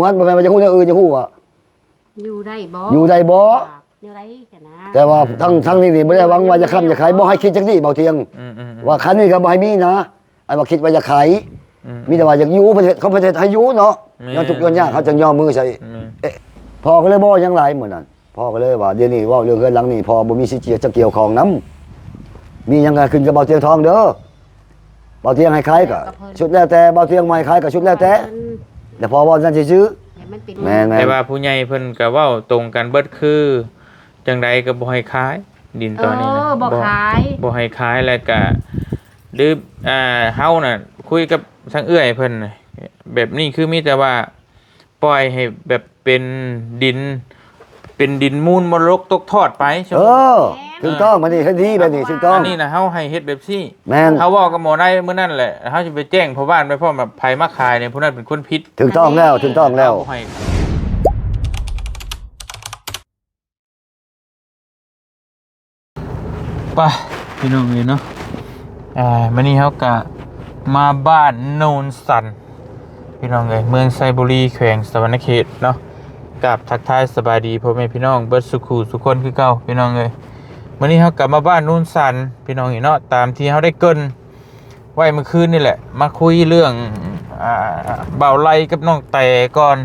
มันบ่แม่นว่าจะฮู้แนวอื่นจะฮู้ว่าอยู่ได้บ่อยู่ได้บ่อยู่ได้กันนะแต่ว่าทั้งนี้นี่บ่ได้หวังว่าจะค้ำจะขายบ่ให้คิดจังซี่เบาเทียงว่าคันนี้ก็บ่ให้มีนะไอ้ว่าคิดว่าจะขายมีแต่ว่าอยากอยู่ประเทศเขาประเทศให้อยู่เนาะย้อนทุกข์ย้อนยากเขาจึงย่อมือใส่พ่อก็เลยบ่ยังหลายมื้อนั้นพ่อก็เลยว่าเดี๋ยวนี้เว้าเรื่องเฮือนหลังนี้พ่อบ่มีสิทธิ์จะเกี่ยวข้องนำมีหยังก็ขึ้นกับเบาเทียงทองเด้อเบาเทียงให้ขายก็ชุดแล้วแต่เบาเทียงใหม่ขายก็ชุดแล้วแต่พอว่านั่นซื่อแม่นแต่ว่าผู้ใหญ่เพิ่นก็เว้าตรงกันเบิดคือจังใดก็บ่ให้ขายดินตอนนี้นะบ่ขายบ่ให้ขายแล้วก็หรือเฮาน่ะคุยกับทางเอื้อยเพิ่นน่ะแบบนี้คือมีแต่ว่าปล่อยให้แบบเป็นดินมูลมรกตกทอดไปถูกต้องมันนี่ทันทีแบบนี้ถูกต้องอันนี้นะเฮาให้เฮ็ดแบบซี่แม่นเฮาเว้ากับหมอได้มื้อนั้นแหละเฮาสิไปแจ้งพ่อบ้านไปพร้อมแบบไผมาขายเนี่ยผู้นั้นเป็นคนผิดถูกต้องแล้วไปพี่น้องเอ้ยเนาะมื้อนี้เฮาก็มาบ้านโนนสันพี่น้องเอ้ยเมืองไซบุรีแขวงสะวรรณเขตเนาะกับทักทายสบายดีพ่อแม่พี่น้องเบิดสุขุสุคนคือเก่าพี่น้องเอ้ยมื้อนี้เฮากลับมาบ้านโนนสันพี่น้องเอ้ยเนาะตามที่เฮาได้เกริ่นไว้เมื่อคืนนี่แหละมาคุยเรื่องบ่าวไล่กับน้องแต่ก่อน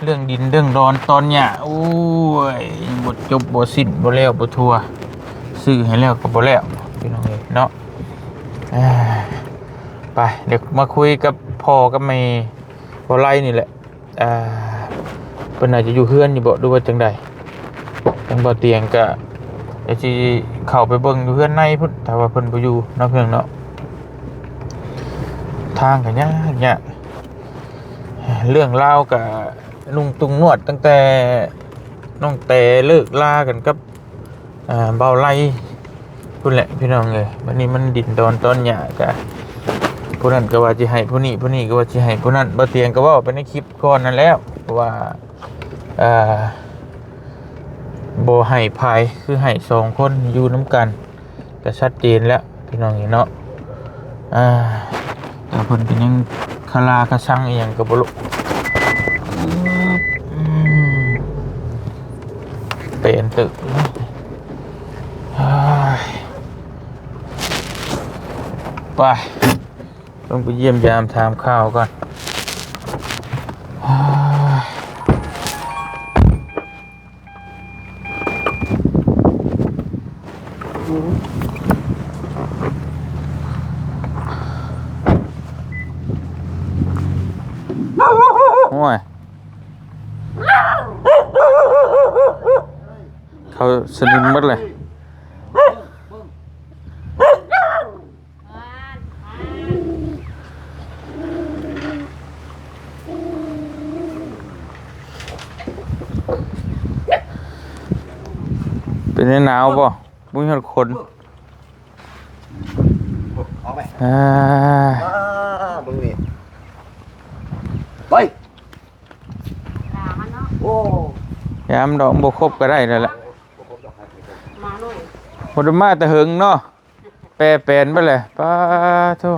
เรื่องดินเรื่องดอนตอนหญ้าโอ้ยบ่จบบ่สิ้นบ่แล้วบ่ทั่วซื้อให้แล้วก็บ่แล้วพี่น้องเอ้ยเนาะไปเดี๋ยวมาคุยกับพ่อกับแม่บ่าวไล่นี่แหละเพิ่นอาจจะอยู่เฮือนอยู่บ่ดูว่าจังได๋จังบ่เตียงก็เดี๋ยวสิเข้าไปเบิ่งอยู่เฮือนในพุ่นถ้าว่าเพิ่นบ่อยู่เนาะเพิ่นเนาะทางก็ยากเรื่องราวก็นุ่งตุงนวดตั้งแต่น้องแต่เลิกลากันกับเบาไล่พุ่นแหละพี่น้องเอ้ยวันนี้มันดินดอนต้นหญ้าก็ผู้นั้นก็ว่าสิให้ผู้นี้ก็ว่าสิให้ผู้นั้นบ่เตียงก็เว้าไปในคลิปก่อนนั่นแล้วว่าบ่ให้ภายคือให้2คนอยู่นำกันก็ชัดเจนแล้วพี่น้องเนาะแต่เพิ่นก็ยังคาราคาซังอีหยังก็บ่รู้เป็นตึกไปต้องไปเยี่ยมยามถามข่าวก่อนโอ้ยเขาสนิมหมดเลยเป็นหนาวป่ะบุ้งหดคนมึงนี่ไปโอ้ยามดอกบกครบก็ได้แล้วแหละหมดมาแต่หึงเนาะแปรแปลนไปเลยป้าโธ่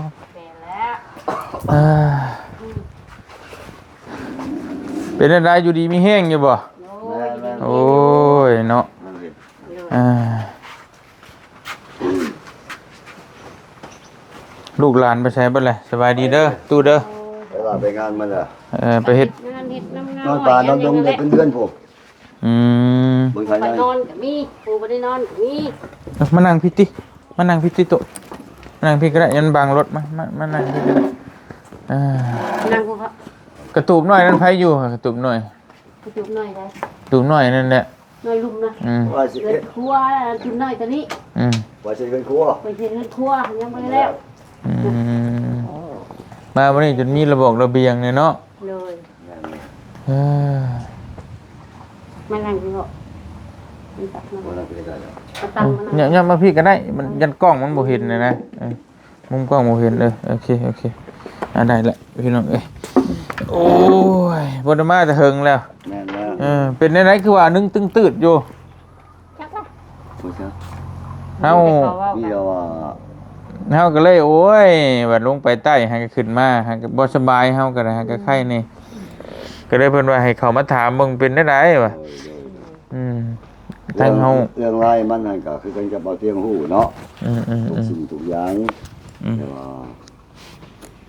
เป็นอะไรอยู่ดีมีแห้งอยู่บ่โอ้ยเนาะลูกหลานไปใช้บ่เลยสบายดีเด้อตู้เด้อไปงานมันอ่ะไปเฮ็ดนอนป่านอนดงเป็นเดือนพวกไปนอนกับมีปูไม่ได้นอนกับมีมานั่งพี่ติโตมานั่งพี่ก็ได้ยันบางรถมานั่งพี่ก็ได้นั่งกูครับกระตูบหน่อยนั่นไผอยู่กระตูบหน่อยกระตูบหน่อยได้กระตูบหน่อยนั่นแหละหน่อยลุมนะเกิดครัวกินหน่อยตัวนี้ว่าจะเป็นครัวไปเช็ดครัวยังไม่แล้วมาวันนี้จนมีระบบระเบียงเนี่ยเนาะเลยมานั่งดูเนี่ยมาพี่ก็ได้มันยันกล้องมันบ่เห็นเลยนะมุมกล้องบ่เห็นเลยโอเคได้แหละพี่น้องเอ้ยโอ้ยบนมาจะเฮิงแล้วเป็นในไหนคือว่านึงตึงตืดอยู่เฮาก็เลยโอ้ยบัดลงไปใต้หาก็ขึ้นมาหาก็บ่สบายเฮาก็ได้หาก็ไข้นี่ ก็เลยเพิ่นว่าให้เขามาถามมึงเป็นได้ไดวะทางเฮาเรื่องไรมันนั่นก็คือกันกับเบาเตียงหูเนาะทุกสิ่งทุกอย่างแต่ว่า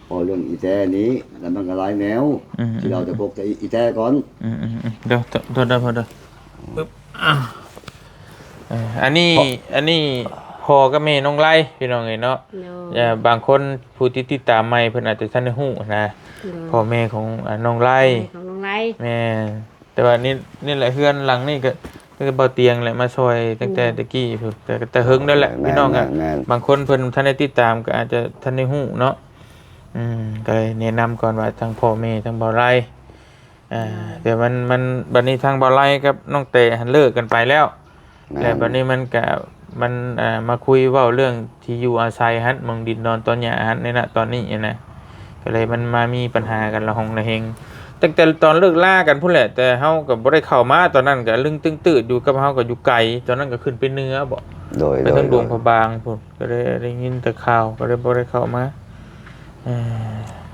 พอเรื่องอีแท้นี้แล้วมันก็หลายแนวที่เราจะพกแต่อีแท้ก่อนเดี๋ยวพอเด้อปึ๊บอันนี้พอกับแม่น้องไล่พี่น้องเอ้ยเนาะบางคนผู้ที่ติดตามใหม่เพิ่นอาจจะทันได้ฮู้นะพ่อแม่ของน้องไล่แม่แต่ว่านี่แหละเฮือนหลังนี่ก็เบาเตียงแหละมาซอยตั้งแต่ตะกี้แต่เฮิงนั่นแหละพี่น้องอ่ะบางคนเพิ่นทันได้ติดตามก็อาจจะทันได้ฮู้เนาะก็เลยแนะนำก่อนว่าทางพ่อแม่ทางเบาไล่แต่มันบัดนี้ทางเบาไล่กับน้องเตหันเลิกกันไปแล้วแต่บัดนี้มันมาคุยเว้าเรื่องที่อยู่อาศัยฮั่นมองดินนอนตอนหญ้าฮั่นในณตอนนี้นะก็เลยมันมามีปัญหากันละหองละเฮงตั้งแต่ตอนเลิกล่ากันพุ่นแหละแต่เฮาก็บ่ได้เข้ามาตอนนั้นก็ลึงตึงตืดอยู่กับเฮาก็อยู่ไกลตอนนั้นก็ขึ้นไปเหนือบ่ไปทางดวงพระบางพุ่นก็ได้ยินแต่ข่าวก็เลยบ่ได้เข้ามา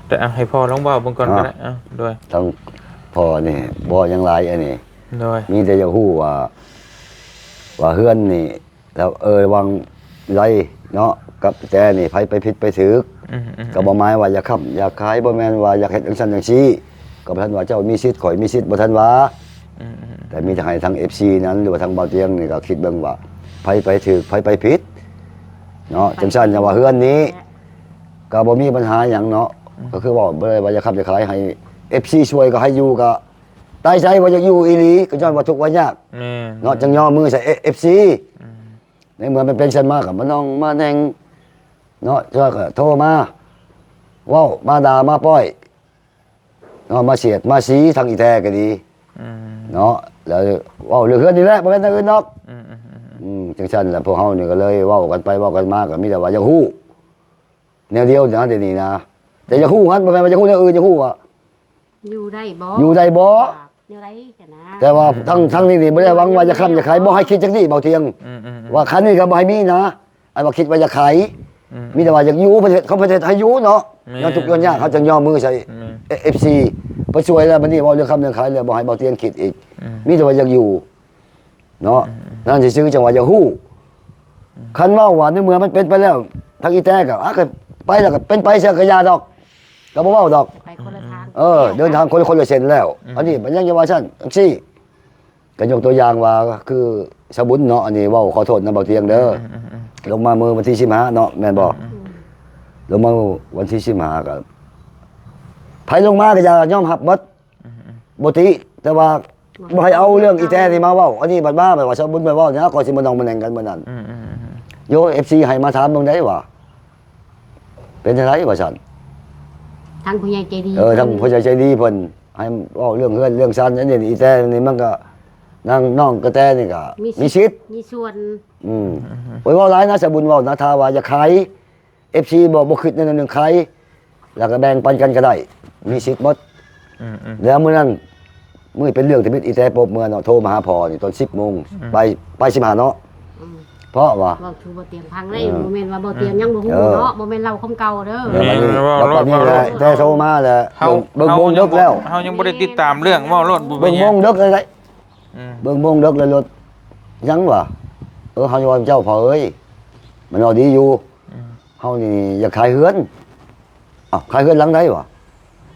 แต่ให้พ่อลองเว้าเบิ่งก่อนก็ได้ด้วยต้องพ่อนี่บ่ยังหลายอันนี้ด้วยมีแต่อยากฮู้ว่าเฮือนนี่แล้ววังไรเนาะกับแกนี่ไผไปผิดไปถือก็บ่หมายว่าอยากค้ำอยากขายบ่แม่นว่าอยากเฮ็ดจังซั่นจังซี่ก็บ่ทันว่าเจ้ามีสิทธิ์ข่อยมีสิทธิ์บ่ทันว่าแต่มีแต่ให้ทาง FC นั้นหรือว่าทางเบาเตียงนี่ก็คิดเบิ่งว่าไผไปถือไผไปผิดเนาะจังซั่นอย่าว่าเฮือนนี้ก็บ่มีปัญหาหยังเนาะก็คือว่าบ่ได้ว่าอยากค้ำอยากขายให้ FC ช่วยก็ให้อยู่ก็ตายใจว่าอยากอยู่อีหลีก็ย้อนว่าทุกข์ว่ายากเนาะจังย่อมือใส่ FC ในเมื่อมันเป็นเช่นมากกับมันน้องมาแนงเนาะเจ้าก็โทรมาว้าวมาด่ามาป้อยเนาะมาเสียดมาสีทางอีแท้ก็ดีเนาะแล้วว้าวเรื่องเฮือนนี่แหละบ่แม่นทางอื่นเนาะจังซั่นแหละพวกเฮานี่ก็เลยเว้ากันไปเว้ากันมาก็มีแต่ว่าอยากฮู้แนวเดียวนะเดี๋ยวนี้นะแต่อยากฮู้ฮั่นบ่แม่นว่าอยากฮู้แนวอื่นอยากฮู้ว่าอยู่ได้บ่แต่ว่าทั้งนี้บ่ได้หวังว่าจะค้ำจะขายบ่ให้คิดจังซี่เบาเทียงว่าคันนี้ก็บ่ให้มีนะไอ้ว่าคิดว่าจะขายมีแต่ว่าอยากอยู่ประเทศเขาประเทศให้อยู่เนาะย้อนทุกย้อนยากเขาจังย่อมือใส่ FC ไปช่วยแล้วบัดนี้เว้าเรื่องค้ำเรื่องขายแล้วบ่ให้เบาเทียงคิดอีกมีแต่ว่าอยากอยู่เนาะนั่นสิซื้อจังว่าอยากฮู้คันเว้าว่าในเมื่อมันเป็นไปแล้วทางอีแท้ก็ก็ไปแล้วก็เป็นไปเสียก็ยาดอกก็บ่เว้าดอกไปคนละทางเดินทางคนละเส้นแล้วอันนี้มันยังจะว่าซั่นจังซี่ก็ยกตัวอย่างว่าคือสบุญเนาะอันนี้เว้าขอโทษนะเบาเทียงเด้อลงมามื้อวันที่15เนาะแม่นบ่ลงมาวันที่15ก็ไผลงมาก็อย่ายอมรับหมดบ่ติแต่ว่าบ่ให้เอาเรื่องอีแท้นี่มาเว้าอันนี้บัดมาแบบว่าสบุญไปเว้าเนี่ยก็สิมาน้องมาแหน่งกันมื้อนั้นโย FC ให้มาถามเบิ่งได้ว่าเป็นจังไดว่าซั่นทางผู้ใหญ่ใจดีทางผู้ใหญ่ใจดีเพิ่นให้เว้าเรื่องเฮือนเรื่องซันอันนี้อีแท้นี่มันก็น้องกระแตนี่ก็มีสิทธิ์มีส่วนโอ้ยเว้าหลายนะสบุญเว้านะถ้าว่าจะขาย FC บ่คิดในนั้นเรื่องขายแล้วก็แบ่งปันกันก็ได้มีสิทธิ์หมดแล้วมื้อนั้นมื้อเป็นเรื่องที่มิตรอีแท้ปบเมื่อเนาะโทรมาหาพ่อนี่ตอน 10:00 นไป15เนาะเพราะว่าเว้าถูบ่เตียงพังได้บ่แม่นว่าบ่เตียงยังบ่ฮู้เนาะบ่แม่นเล่าคำเก่าเด้อแล้วบัดนี้แต่โทรมาแล้วเบิ่งวงดึกแล้วเฮายังบ่ได้ติดตามเรื่องเว้ารถเบิ่งวงดึกเลยได้เบิ่งวงดึกเลยรถยังวะเฮาว่าเจ้าพ่อเอ้ยมันเอาดีอยู่เฮานี่อยากขายเฮือนขายเฮือนหลังใดวะ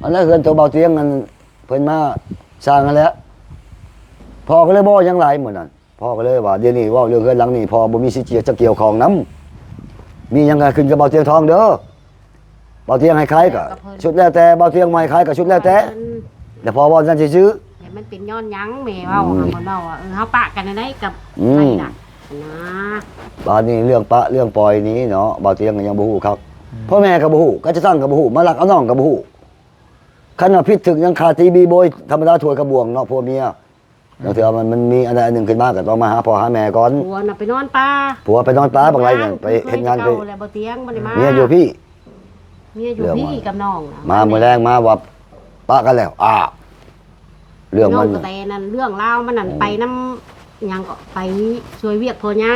อันนั้นเฮือนตัวเบาเตียงนั่นเพิ่นมาสร้างกันแล้วพ่อก็เลยบ่ยังหลายมื้อนั้นพ่อก็เลยว่าเดี๋ยวนี้ว่าเรื่องเฮือนหลังนี่พ่อบ่มีสิทธิ์จะเกี่ยวข้องนำมีหยังก็ขึ้นกับเบาเตียงทองเด้อเบาเตียงให้ขายก็ชุดแล้วแต่เบาเตียงใหม่ขายก็ชุดแล้วแต่พ่อว่านั่นซื่อมันเป็นย้อนยังแม่เว้ามันเว้าเฮาปะกันได้กับไผน่ะนะบาดนี้เรื่องปะเรื่องปล่อยนี้เนาะเบาเตียงก็ยังบ่ฮู้ครับพ่อแม่ก็บ่ฮู้ก็จะตั้งก็บ่ฮู้มาลักเอาน้องก็บ่ฮู้คันว่าผิดถึงยังคาตีบีโบยธรรมดาถ้วยกระบวงเนาะผัวเมียแล้วเถื่อมันมีอันใดอันหนึ่งขึ้นมาก็ต้องมาหาพ่อหาแม่ก่อนผัวน่ะไปนอนป่าผัวไปนอนป่าบางไรเนี่ยไปเฮ็ดงานไปบ่เตียงบ่ได้มาเมียอยู่พี่กับน้องมามื้อแรงมาว่าปะกันแล้วเรื่องมันแต่นั่นเรื่องราวมันนั่นไปนำหยังก็ไปช่วยเวียกพ่อย่า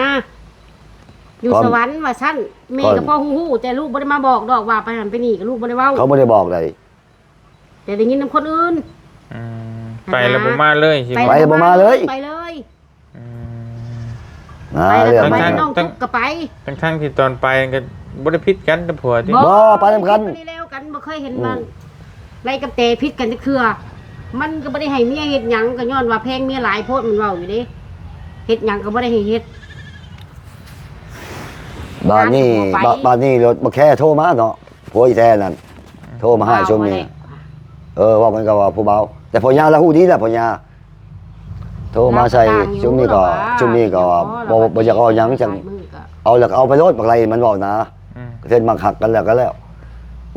อยู่สวรรค์ว่าซั่นแม่ก็พ่อฮู้แต่ลูกบ่ได้มาบอกดอกว่าไปนั่นไปนี่ก็ลูกบ่ได้เว้าเขาบ่ได้บอกเลยแต่ได้ยินนำคนอื่น ไปแล้วบ่มาเลยสิ ไปบ่มาเลย ไปเลย อืม ไปแล้ว เรื่อง ก็ไป มัน น้องทุกก็ไป ทั้งที่ตอนไปก็บ่ได้ผิดกันกับผัวที่ บ่ไปนำกัน บ่ได้แล้วกันบ่เคยเห็นมันไรกับเตพิษกันจักเทื่อมันก็บ่ได้ให้เมียเฮ็ดหยังก็ย้อนว่าแพงเมียหลายโพดมันเว้าอยู่เด้เฮ็ดหยังก็บ่ได้ให้เฮ็ด บ้านนี้ ไป บ้านนี้รถบ่แค่โทรมาเนาะผัวอีแท้นั่นโทรมาให้ช่วงนี้ว่ามันก็ว่าผู้เบาแต่พ่อยาละฮู้ดีแหละพ่อยาโทรมาใส่ช่วงนี้ก็บ่อยากเอาหยังจังเอาแล้วก็เอาไปโลดบักไรมันบอกนะ อืม เส้นมักหักกันแล้วก็แล้ว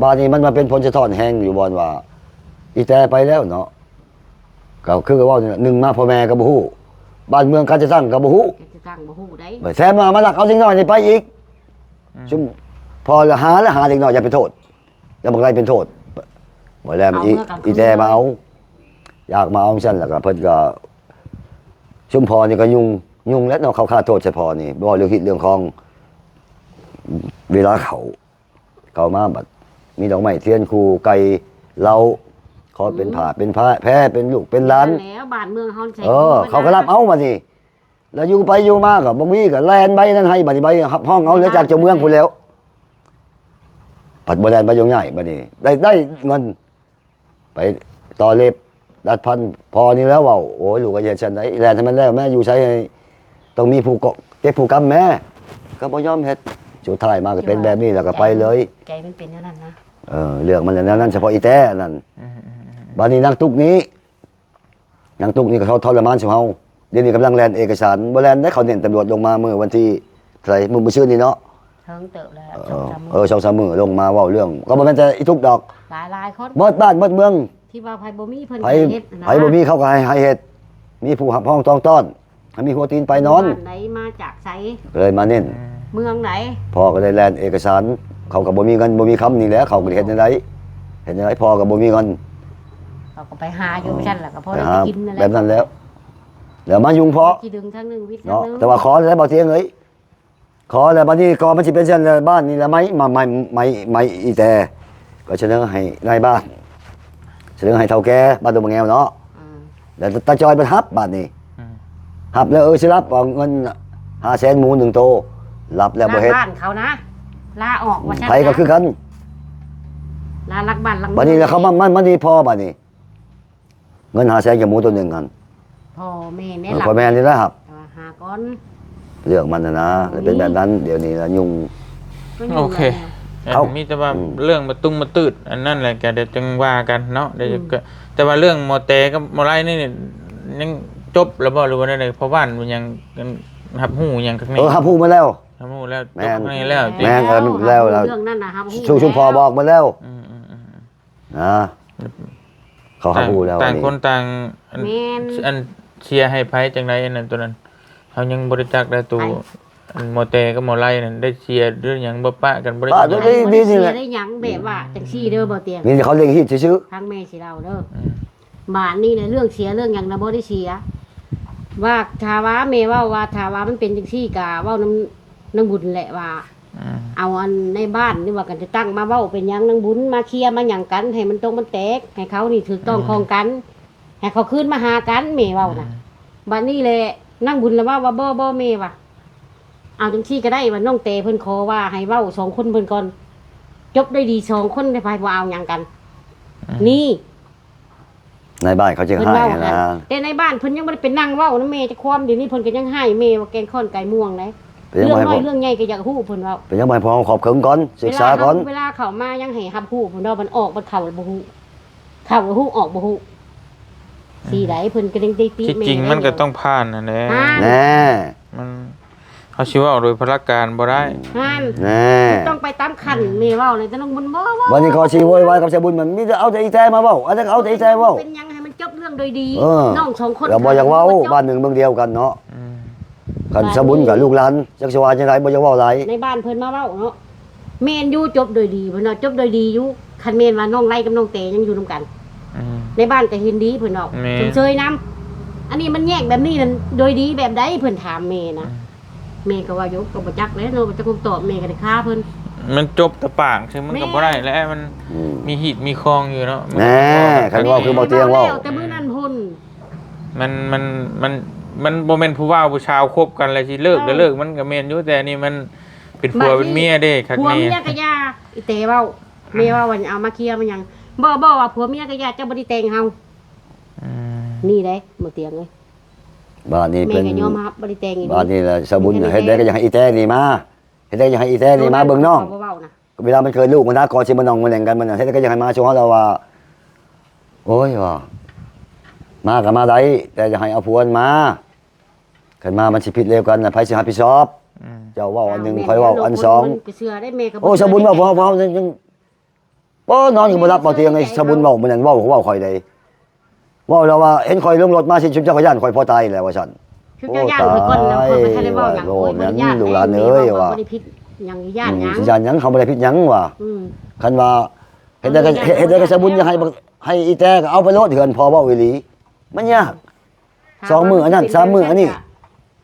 บ้านนี้มันมาเป็นผลสะท้อนแห้งอยู่บ่อนว่า อีแต่ไปแล้วเนาะก็คือว่าหนึ่งมาพ่อแม่ก็บ่ฮู้บ้านเมืองการจะตั้งก็บ่ฮู้ จะตั้งบ่ฮู้ได้ แซมมาลักเอาสิ่งน้อยนี่ไปอีกซุ่มพอละหาแล้วหาสิ่งน้อยอย่าเป็นโทษแล้วบักไรเป็นโทษบ่แล้วมันอีแต่มาเอาอยากมาเอาซั่นแล้วก็เพิ่นก็ชุมพรนี่ก็ยุ่งแล้วเนาะเขาฆ่าโทษเฉพาะนี่บ่เรื่องคิดเรื่องของเวลาเขามาบัดมีดอกไม้เทียนครูไก่เราขอเป็นผ้าเป็นผ้าแพ้เป็นลูกเป็นหลาน แล้วบ้านเมืองเฮาใช้ เขาก็รับเอามานี่แล้วอยู่ไปอยู่มาก็บ่มีก็แลนใบนั้นให้บัดนี้ใบห้องเอาเหลือจากเจ้าเมืองพุ่นแล้วปัดบ่แลนใบยงใหญ่บัดนี้ได้เงิน ไปต่อเล็บดัดพันพอนี่แล้วเว้าโอ้ยลูกก็เฮ็ดฉันได้แลนให้มันแล้วแม่อยู่ใช้ให้ต้องมีผู้เก็บผู้กรรมแม่ก็บ่ยอมเฮ็ดสุดท้ายมาก็เป็นแบบนี้แล้วก็ไปเลย ใจมันเป็นอย่างนั้นนะ เรื่องมันอย่างนั้นเฉพาะอีแต้นั่น อืม บัดนี้นางตุกนี้นางตุกนี่ก็เขาทรมานสิเฮาเดี๋ยวนี้กำลังแลนเอกสารบ่แลนได้เขาเน้นตำรวจลงมาเมื่อวันที่เท่าไหร่มื้อชื่อนี้เนาะ เทิงเติบแล้ว 2-3 มื้อลงมาเว้าเรื่องก็บ่แม่นแต่อีทุกดอก หลายคน เบิดบ้านเบิดเมือง ที่ว่าไผบ่มีเพิ่น ไผ เฮ็ดนะ ไผบ่มีเขาก็ให้เฮ็ดมีผู้หับห้องต้องต้อนให้มีหัวตีนไปนอน บ้าไหนมาจากไส เลยมาเน้น เมืองไหน พ่อก็ได้แลนเอกสาร เขาก็บ่มีเงินบ่มีคำนี่แหละเขาก็เฮ็ดจังไดเฮ็ดจังไดพ่อก็บ่มีเงิน เราก็ไปหาอยู่ซั่นแหละก็พอ ไป ได้ หา กินนั่นแห แบ ละ บนั้นแล้วแล้วมายุงเพาะ ที่ดึงทั้งหนึงวิทย์ทั้ง เนาะ หนึง แต่ว่าขอแล้วบ่เที่ยงเอ้ยขอแล้วบัดนี้ก็มันสิเป็นเช่นแล้วบ้านนี่ละไม่อีแต่ก็เสนอให้นายบ้านเสนอให้เฒ่าแก่บ้านดงมะแงวเนาะ อืม แล้วตาจอยมันฮับบ้านนี้ อืม ฮับแล้วสิรับเอาเงิน500,000หมู1โตรับแล้วบ่เฮ็ด บ้านเขานะลาออกว่าซั่น ไผก็คือกัน ลาลักบ้านลัก บัดนี้แล้วเขามันนี่พอบัดนี้เงิน500,000กับหมูตัวหนึงกัน พ่อแม่แน่หลั พ่อแม่นี่นะครับ แต่ว่าหาก่อน เรื่องมันนะแล้วเป็นแบบนั้นเดี๋ยวนี้ละยุ่ง ก็ยู่ โอเค เอา มีแต่ว่า อืม เรื่องมาตุ้งมาตืดอันนั้นแหละก็เดี๋ยวจึงว่ากันเนาะเดี๋ยวก็แต่ว่าเรื่องโมเตกับโมไรนี่ยังจบแล้วบ่หรือว่าได้เพราะบ้านมันยังหับหูยังข้างใน ฮับพูดมาแล้ว หับหูแล้ว แม่ จบ น ข้างในแล้วจริง แม่นมันแล้ว เรื่องนั้นนะครับ ชุมพอบอกมาแล้ว อืม นะเขาฮับพูดแล้ว ต่าง อัน คน นี้ ต่างอัน แม่น อันเชียร์ให้ไพ่จังไรอันนั้นตัวนั้นเขายังบริจาคได้ตัวอันโมเตกับโมไรนั่นได้เชียร์เรื่องหยังบ่ปะกันบริจาค นี่นี่แหละ ได้หยังแบบว่าจังซี่เด้อบ่เตียง นี่เขาเลี้ยงฮิตชื่อ ทางแม่สิเล่าเด้อบ้านนี่ในเรื่องเสียเรื่องหยังนะบ่ได้เสียว่าถ้าว่าแม่เว้าว่าถ้าว่ามันเป็นจังซี่ก็เว้านางบุญแหละว่า เอาอันในบ้านนี่ว่ากันจะตั้งมาเว้าเป็นหยังนางบุญมาเคลียร์มาหยังกันให้มันตรงมันแตกให้เขานี่ถูกต้องคองกันให้เขาคืนมาหากันแม่เว้าน่ะบัดนี้แหละนางบุญละว่าบ่แม่ว่าเอาจังซี่ก็ได้ว่าน้องเตเพิ่นขอว่าให้เว้าสองคนเพิ่นก่อนจบได้ดีสองคนได้ไปบ่เอาหยังกัน นี่ ในบ้านเขาจึง เพิ่น ให้ เว้า นะ แต่ในบ้านเพิ่นยังบ่ได้เป็นนั่งเว้านะแม่จะความเดี๋ยวนี้เพิ่นก็ยังให้แม่ว่าแกงข้อนไก่ม่วงเลย เป็นยัง เรื่อง ไง น้อยเรื่องใหญ่ก็อยากฮู้เพิ่นเว้า เป็นยังไงพอขอบเขิงก่อนศึกษาก่อน เวลาเขามายังให้รับฮู้เพิ่นว่ามันออกมันเข้าแล้วบ่ฮู้เข้าแล้วฮู้ออกบ่ฮู้สีใดเพิ่นก็ยังได้ติ ที่จริงมันก็ต้องผ่านนั่นแหละ แน่ มันเขาชื่อว่าโดยพละการบ่ได้ ห่าน แน่ ต้องไปตามคันแม่เว้าเลยแต่น้องบุญบ่เว้า วันนี้ขอชี้โวยวายกับชาวบุญมันมีแต่เอาแต่อีแตมาเว้าอันนั้นเอาแต่อีแตเว้า เป็นยังให้มันจบเรื่องโดยดี เออ น้องสองคน เราบ่อยากเว้าบ้านหนึ่งเมืองเดียวกันเนาะกันชาวบุญกับลูกหลานจักสวาจังไดบ่อยากเว้าหลาย ในบ้านเพิ่นมาเว้าเนาะแม่นอยู่จบโดยดีเพิ่นว่าจบโดยดีอยู่คันแม่นว่าน้องไล่กับน้องเตยังอยู่นํกัน ในบ้านก็เห็นดีเพิ่นบอก แม่ เฉยๆนํอันนี้มันแยกแบบนี้นั่นโดยดีแบบใดเพิ่นถามแม่นะแม่ก็ว่าอยู่ก็บ่จักแล้วเนาะบ่จักคำตอบแม่ก็ได้ฆ่าเพิ่น มันจบแต่ปากใช่มันก็บ่ได้แล้วมัน อืม มีหีดมีคองอยู่เนาะ แน่คันว่าคือบ่เตียงเว้า แต่มื้อนั้นพุ่น มันบ่แม่นผู้ว่าผู้ชาวคบกันแล้วสิเลิกก็เลิกมันก็แม่นอยู่แต่นี่มันเป็นผัวเป็นเมียเด้คัก ผัว นี่ เมียก็ยาอีเตเว้าแม่ว่าวันเอามาเคลียร์มันหยังบ่ว่าผัวเมียก็ยาเจ้าบ่ได้แต่งเฮา อืม นี่เด้บ่เตียงเลย บ้านนี้ แม่ เป็น ก็ยอมรับบ่ได้แต่งอี บ้านนี้แหละสบุญเฮ็ดได้ก็อยากให้อีแต้นี่มาเฮ็ดได้อยากให้อีแต้นี่มาเบิ่งน้อง บ่เว้านะ เวลามันเกิดลูกมันนะก่อนสิมันน้องมันแหล่งกันมันน่ะเฮ็ดได้ก็อยากให้มาโชว์เราว่าโอ้ยว่ามาก็มาได้แต่อยากให้เอาผัวมาคันมามันสิผิดเร็วกันน่ะไผสิรับผิดชอบ อืม เจ้าเว้าอันหนึงข่อยเว้าอันสอง มันก็เชื่อได้แม่ก็ โอ้สบุญเว้าพอยังบ่นอนอยู่บ่รับบ่เตียงไอ้สบุญเว้ามันนั่นเว้าข่อยได้เว้าแล้วว่าเห็นข่อยลงรถมาสิชุบจักรยานข่อยพอตายแล้วว่าซั่น คือเจ้าย่านคือคนนะคนมันทันได้เว้าหยัง โอ้ โอ้ย แม่ บ่ น ย่าน ลูกหลานเอ้ยว่า บ่ได้ผิดหยังย่านหยัง สิย่านหยังเขาบ่ได้ผิดหยังว่ะ อืม คันว่าเฮ็ดได้ก็เฮ็ดได้ก็สบุญจะให้อีแต้ก็เอาไปโลดเถือนพอเว้าอีหลีมันยาก สองมื้ออันนั้นสามมื้ออันนี้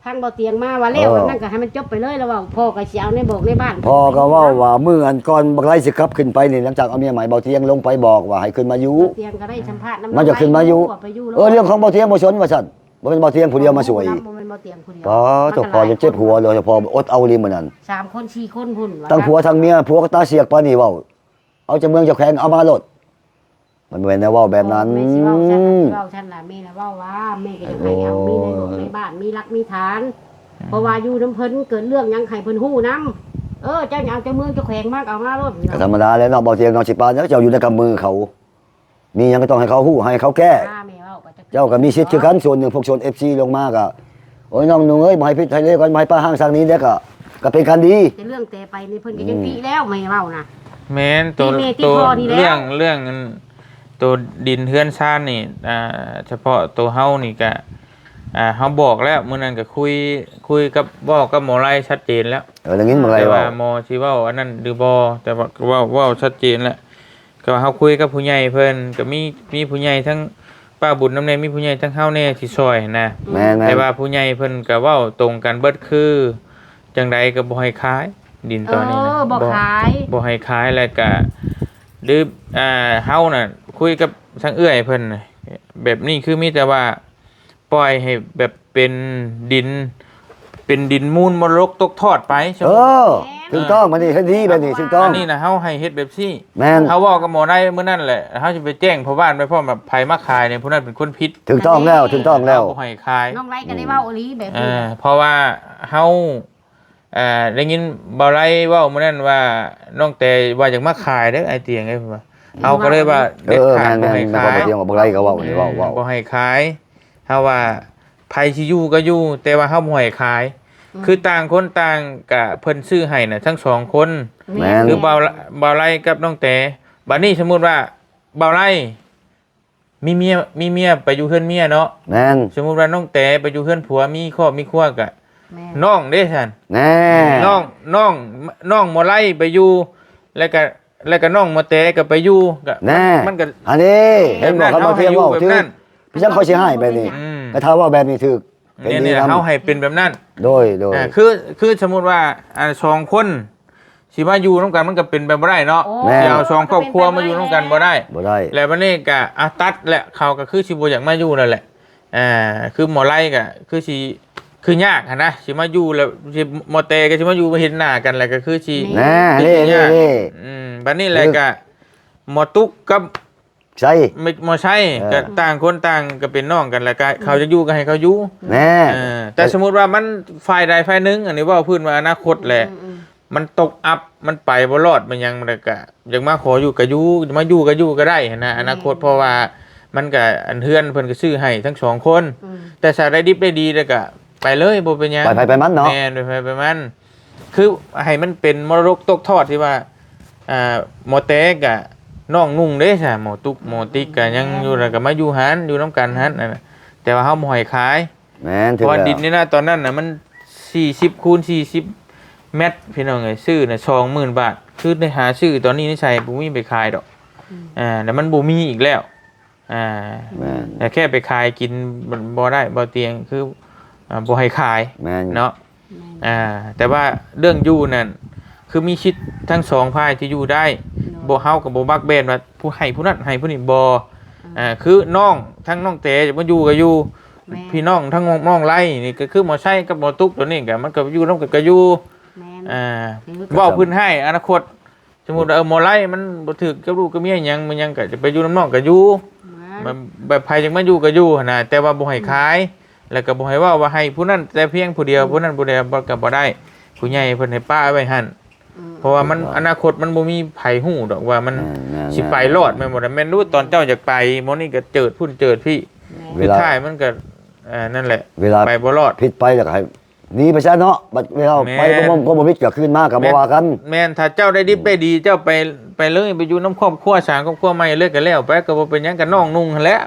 ทางบ่เตียงมาว่าแล้วอันนั้นก็ให้มันจบไปเลยแล้วว่าพ่อก็สิเอาในบอกในบ้าน พอก็เว้าว่ามื้ออันก่อนบักไรสิกลับขึ้นไปนี่หลังจากเอาเมียใหม่เบาเทียงลงไปบอกว่าให้ขึ้นมาอยู่ เตียงก็ได้สัมภาษณ์ มันจะขึ้นมาอยู่ ไปอยู่ เรื่องของเบาเทียงบ่สนว่าซั่นบ่เป็นเบาเทียงผู้เดียวมาช่วยอีก บ่แม่นบ่เตียงผู้เดียว พอเจ้าพอจะเจ็บหัวเลยเจ้าพออดเอาลิมื้อนั้น 3คน4คนพุ่นว่า ทั้งผัวทั้งเมียผัวก็ตาเสียกปานนี้เว้าเอาจากเมืองเจ้าแขวงเอามาโลดมันบ่แม่นแนวเว้าแบบนั้น แม่สิเว้าซั่นน่ะสิเว้าซั่นล่ะแม่น่ะเว้าว่าแม่ก็อยากให้เอามีในโลกในบ้านมีรักมีฐาน เพราะว่าอยู่น้ำเพิ่นเกิดเรื่องหยังให้เพิ่นฮู้นำเจ้าหยังเจ้าเมืองเจ้าแขวงมากเอามาโลด ก็ธรรมดาแล้วเนาะเบาเทียงเนาะสิปานเจ้าอยู่ในกำมือเขา มีหยังก็ต้องให้เขาฮู้ให้เขาแก้ แม่เว้าก็จะ เจ้าก็มีสิทธิ์คือกันส่วนหนึ่งพวกชน FC ลงมาก็โอ้ยน้องหนุ่งเอ้ยบ่ให้พิษไทยเลยก่อนบ่ให้ป้าห้างสร้างนี้เด้อก็เป็นการดี แต่เรื่องแต่ไปนี่เพิ่นก็ยังติแล้วแม่เว้านะ แม่นตัว ที่เมที่ ตัว พ่อนี่แล้ว เรื่องตัวดินเทือนชาตินี่เฉพาะตัวเฮานี่ก็เฮาบอกแล้วมื้อนั้นก็คุยกับบอกกับหมอไร่ชัดเจนแล้ว เรื่องนี้บ่ไร แต่ ว่า ว่าหมอสิเว้าอันนั้นหรือบ่แต่ว่าเว้าชัดเจนแล้วก็ว่าเฮาคุยกับผู้ใหญ่เพิ่นก็มีผู้ใหญ่ทั้งป้าบุญน้ำแน่มีผู้ใหญ่ทั้งเฮาแน่ที่ซอยนะ แม่น แต่ว่าผู้ใหญ่เพิ่นก็เว้าตรงกันเบิดคือจังใดก็บ่ให้ขายดินตอนนี้นะ บ่ขาย บ่ให้ขายแล้วก็หรือเฮาน่ะคุยกับทางเอื้อยเพิ่นน่ะแบบนี้คือมีแต่ว่าปล่อยให้แบบเป็นดินมูลมรกตกทอดไปใช่ เอ ไหม อถูกต้องมันนี่ทันทีแบบนี้ถูกต้อง อันนี้นะเฮาให้เฮ็ดแบบซี่ แม่น เฮาเว้ากับหมอได้มื้อนั้นแหละเฮาสิไปแจ้งพ่อบ้านไปพร้อมแบบไผมาขายเนี่ยผู้นั้นเป็นคนผิด ถูกต้องแล้วถูกต้องแล้ว เฮาบ่ให้ขาย น้องไรก็ได้เว้าอีหลีแบบนี้ เพราะว่าเฮาได้ยินบ่ไรเว้ามื้อนั้นว่าน้องแต่ว่าอยากมาขายเด้อไอ้เตียงไอ้เพิ่นว่าเฮาก็เลยว่าเด็ดขาดบ่ แม่น ให้ แม่น ขาย บ่เทียงว่าบ่ไรก็เว้านี่เว้า บ่ให้ขายเฮาว่าไผสิอยู่ก็อยู่แต่ว่าเฮาบ่ให้ขาย คือต่างคนต่างก็เพิ่นซื้อให้น่ะทั้งสองคน แม่น คือเบาไล่กับน้องแต่บัดนี้สมมุติว่าเบาไล่มีเมียไปอยู่เฮือนเมียเนาะ แม่น สมมุติว่าน้องแต่ไปอยู่เฮือนผัวมีครอบมีครัวกะ แม่ น้องเด้ซั่น แน่ น้องบ่ไล่ไปอยู่แล้วก็น้องบ่แต่ก็ไปอยู่ก็ แน่ มันก็ อันนี้เห็นบอกเขาบ่เทียงเว้า แบบ ถึง นั้น พี่จังเขาสิให้แบบนี้ อืม ก็ถ้าว่าแบบนี้ถูกเป็น เนี่ย ดี ๆ นำ เฮาให้เป็นแบบนั้น โดย คือสมมุติว่าสองคนสิมาอยู่ร่วมกันมันก็เป็นไปบ่ได้เนาะ โอ้ แม่ สิเอาสองครอบครัวมาอยู่ร่วมกันบ่ได้ บ่ได้ แล้ววันนี้ก็ตัดแหละเขาก็คือสิบ่อยากมาอยู่นั่นแหละคือหมอไล่ก็คือสิคือยากหันนะสิมาอยู่แล้วสิหมอเตก็สิมาอยู่มาเห็นหน้ากันแล้วก็คือสิ แน่ คือสิยาก นี่ บัดนี้แหละก็หมอตุ๊กกับ ใช่ หมอชัย เออ ก็ต่างคนต่างก็เป็นน้องกันแล้วก็เขาจะอยู่ก็ให้เขาอยู่ แน่ แต่สมมุติว่ามันฝ่ายใดฝ่ายหนึงอันนี้ว่าพื้นว่าอนาคตแหละ มันตกอัพมันไปบ่รอดมันยังมันก็อยากมาขออยู่ก็อยู่มาอยู่ก็อยู่ก็ได้หั้นนะอนาคตเพราะว่ามันก็อันเฮือนเพิ่นก็ซื้อให้ทั้งสองคน แต่ถ้าได้ดิบได้ดีแล้วก็ไปเลยบ่เป็นหยัง ไปมันเนาะ แม่นไปมันคือให้มันเป็นมรดกตกทอดที่ว่าหมอแตกอะน้องนุ่งเด้ซะหมอตุ๊กหมอติ๊กก็ยังอยู่แล้วก็มาอยู่หันอยู่นํกันหันนั่นน่ะแต่ว่าเฮาบ่ให้ขาย แม่น เพ ถูก ราะว่า แล้ว ดินนี่นะตอนนั้นน่ะมัน40คูณ40เมตรพี่น้องเอ้ยซื้อน่ะ20,000 บาทคือได้หาซื้อตอนนี้นี่ใช่บ่มีไปขายดอกแล้วมันบ่มีอีกแล้วแม่น แต่แค่ไปขายกินบ่ได้บ่เตียงคือบ่ให้ขาย แม่น เนาะแต่ว่าเรื่องอยู่นั่นคือมีชิดทั้งสองฝ่ายที่อยู่ได้บ่เฮากับบ่บักแบนว่าผู้ให้ผู้นั้นให้ผู้นี้บ่ คือน้องทั้งน้องเตจะมาอยู่ก็อยู่ แม่ พี่น้องทั้งน้องไล่นี่ก็คือหมอไส้กับหมอตุ๊กตัวนี้ก็มันก็อยู่นำกันก็อยู่ แม่น เว้าพื้นให้อนาคตสมมุติหมอไล่มันบ่ถึกกับลูกกับเมียหยังมันยังก็จะไปอยู่น้ำน้องก็อยู่มันแบบไผจังมาอยู่ก็อยู่หั่นน่ะแต่ว่าบ่ให้ขายแล้วก็บ่ให้ว่าให้ผู้นั้นแต่เพียงผู้เดียวผู้นั้นผู้ใดบ่ก็บ่ได้ผู้ใหญ่เพิ่นให้ป้าไว้หั่นเพราะว่ามันอนาคตมันบ่มีไผฮู้ดอกว่ามันสิไปรอดแม่นบ่ได้แม่นรู้ตอนเจ้าอยากไปหมอนี่ก็เจิดพุ่นเจิดพี่ เว สุด ลา ท้ายมันก็นั่นแหละ เวลา ไปบ่รอด ผิดไปแล้วก็ให้หนีไปซะเนาะบัดเวลาไปก็บ่ผิดก็คืนมาก็บ่ว่ากัน แม่นถ้าเจ้าได้ดิบได้ดีเจ้าไปเลยไปอยู่น้ำครอบครัวสร้างครอบครัวใหม่เลยก็แล้วไปก็บ่เป็นหยังกันน้องนุ่งหั่นแหละ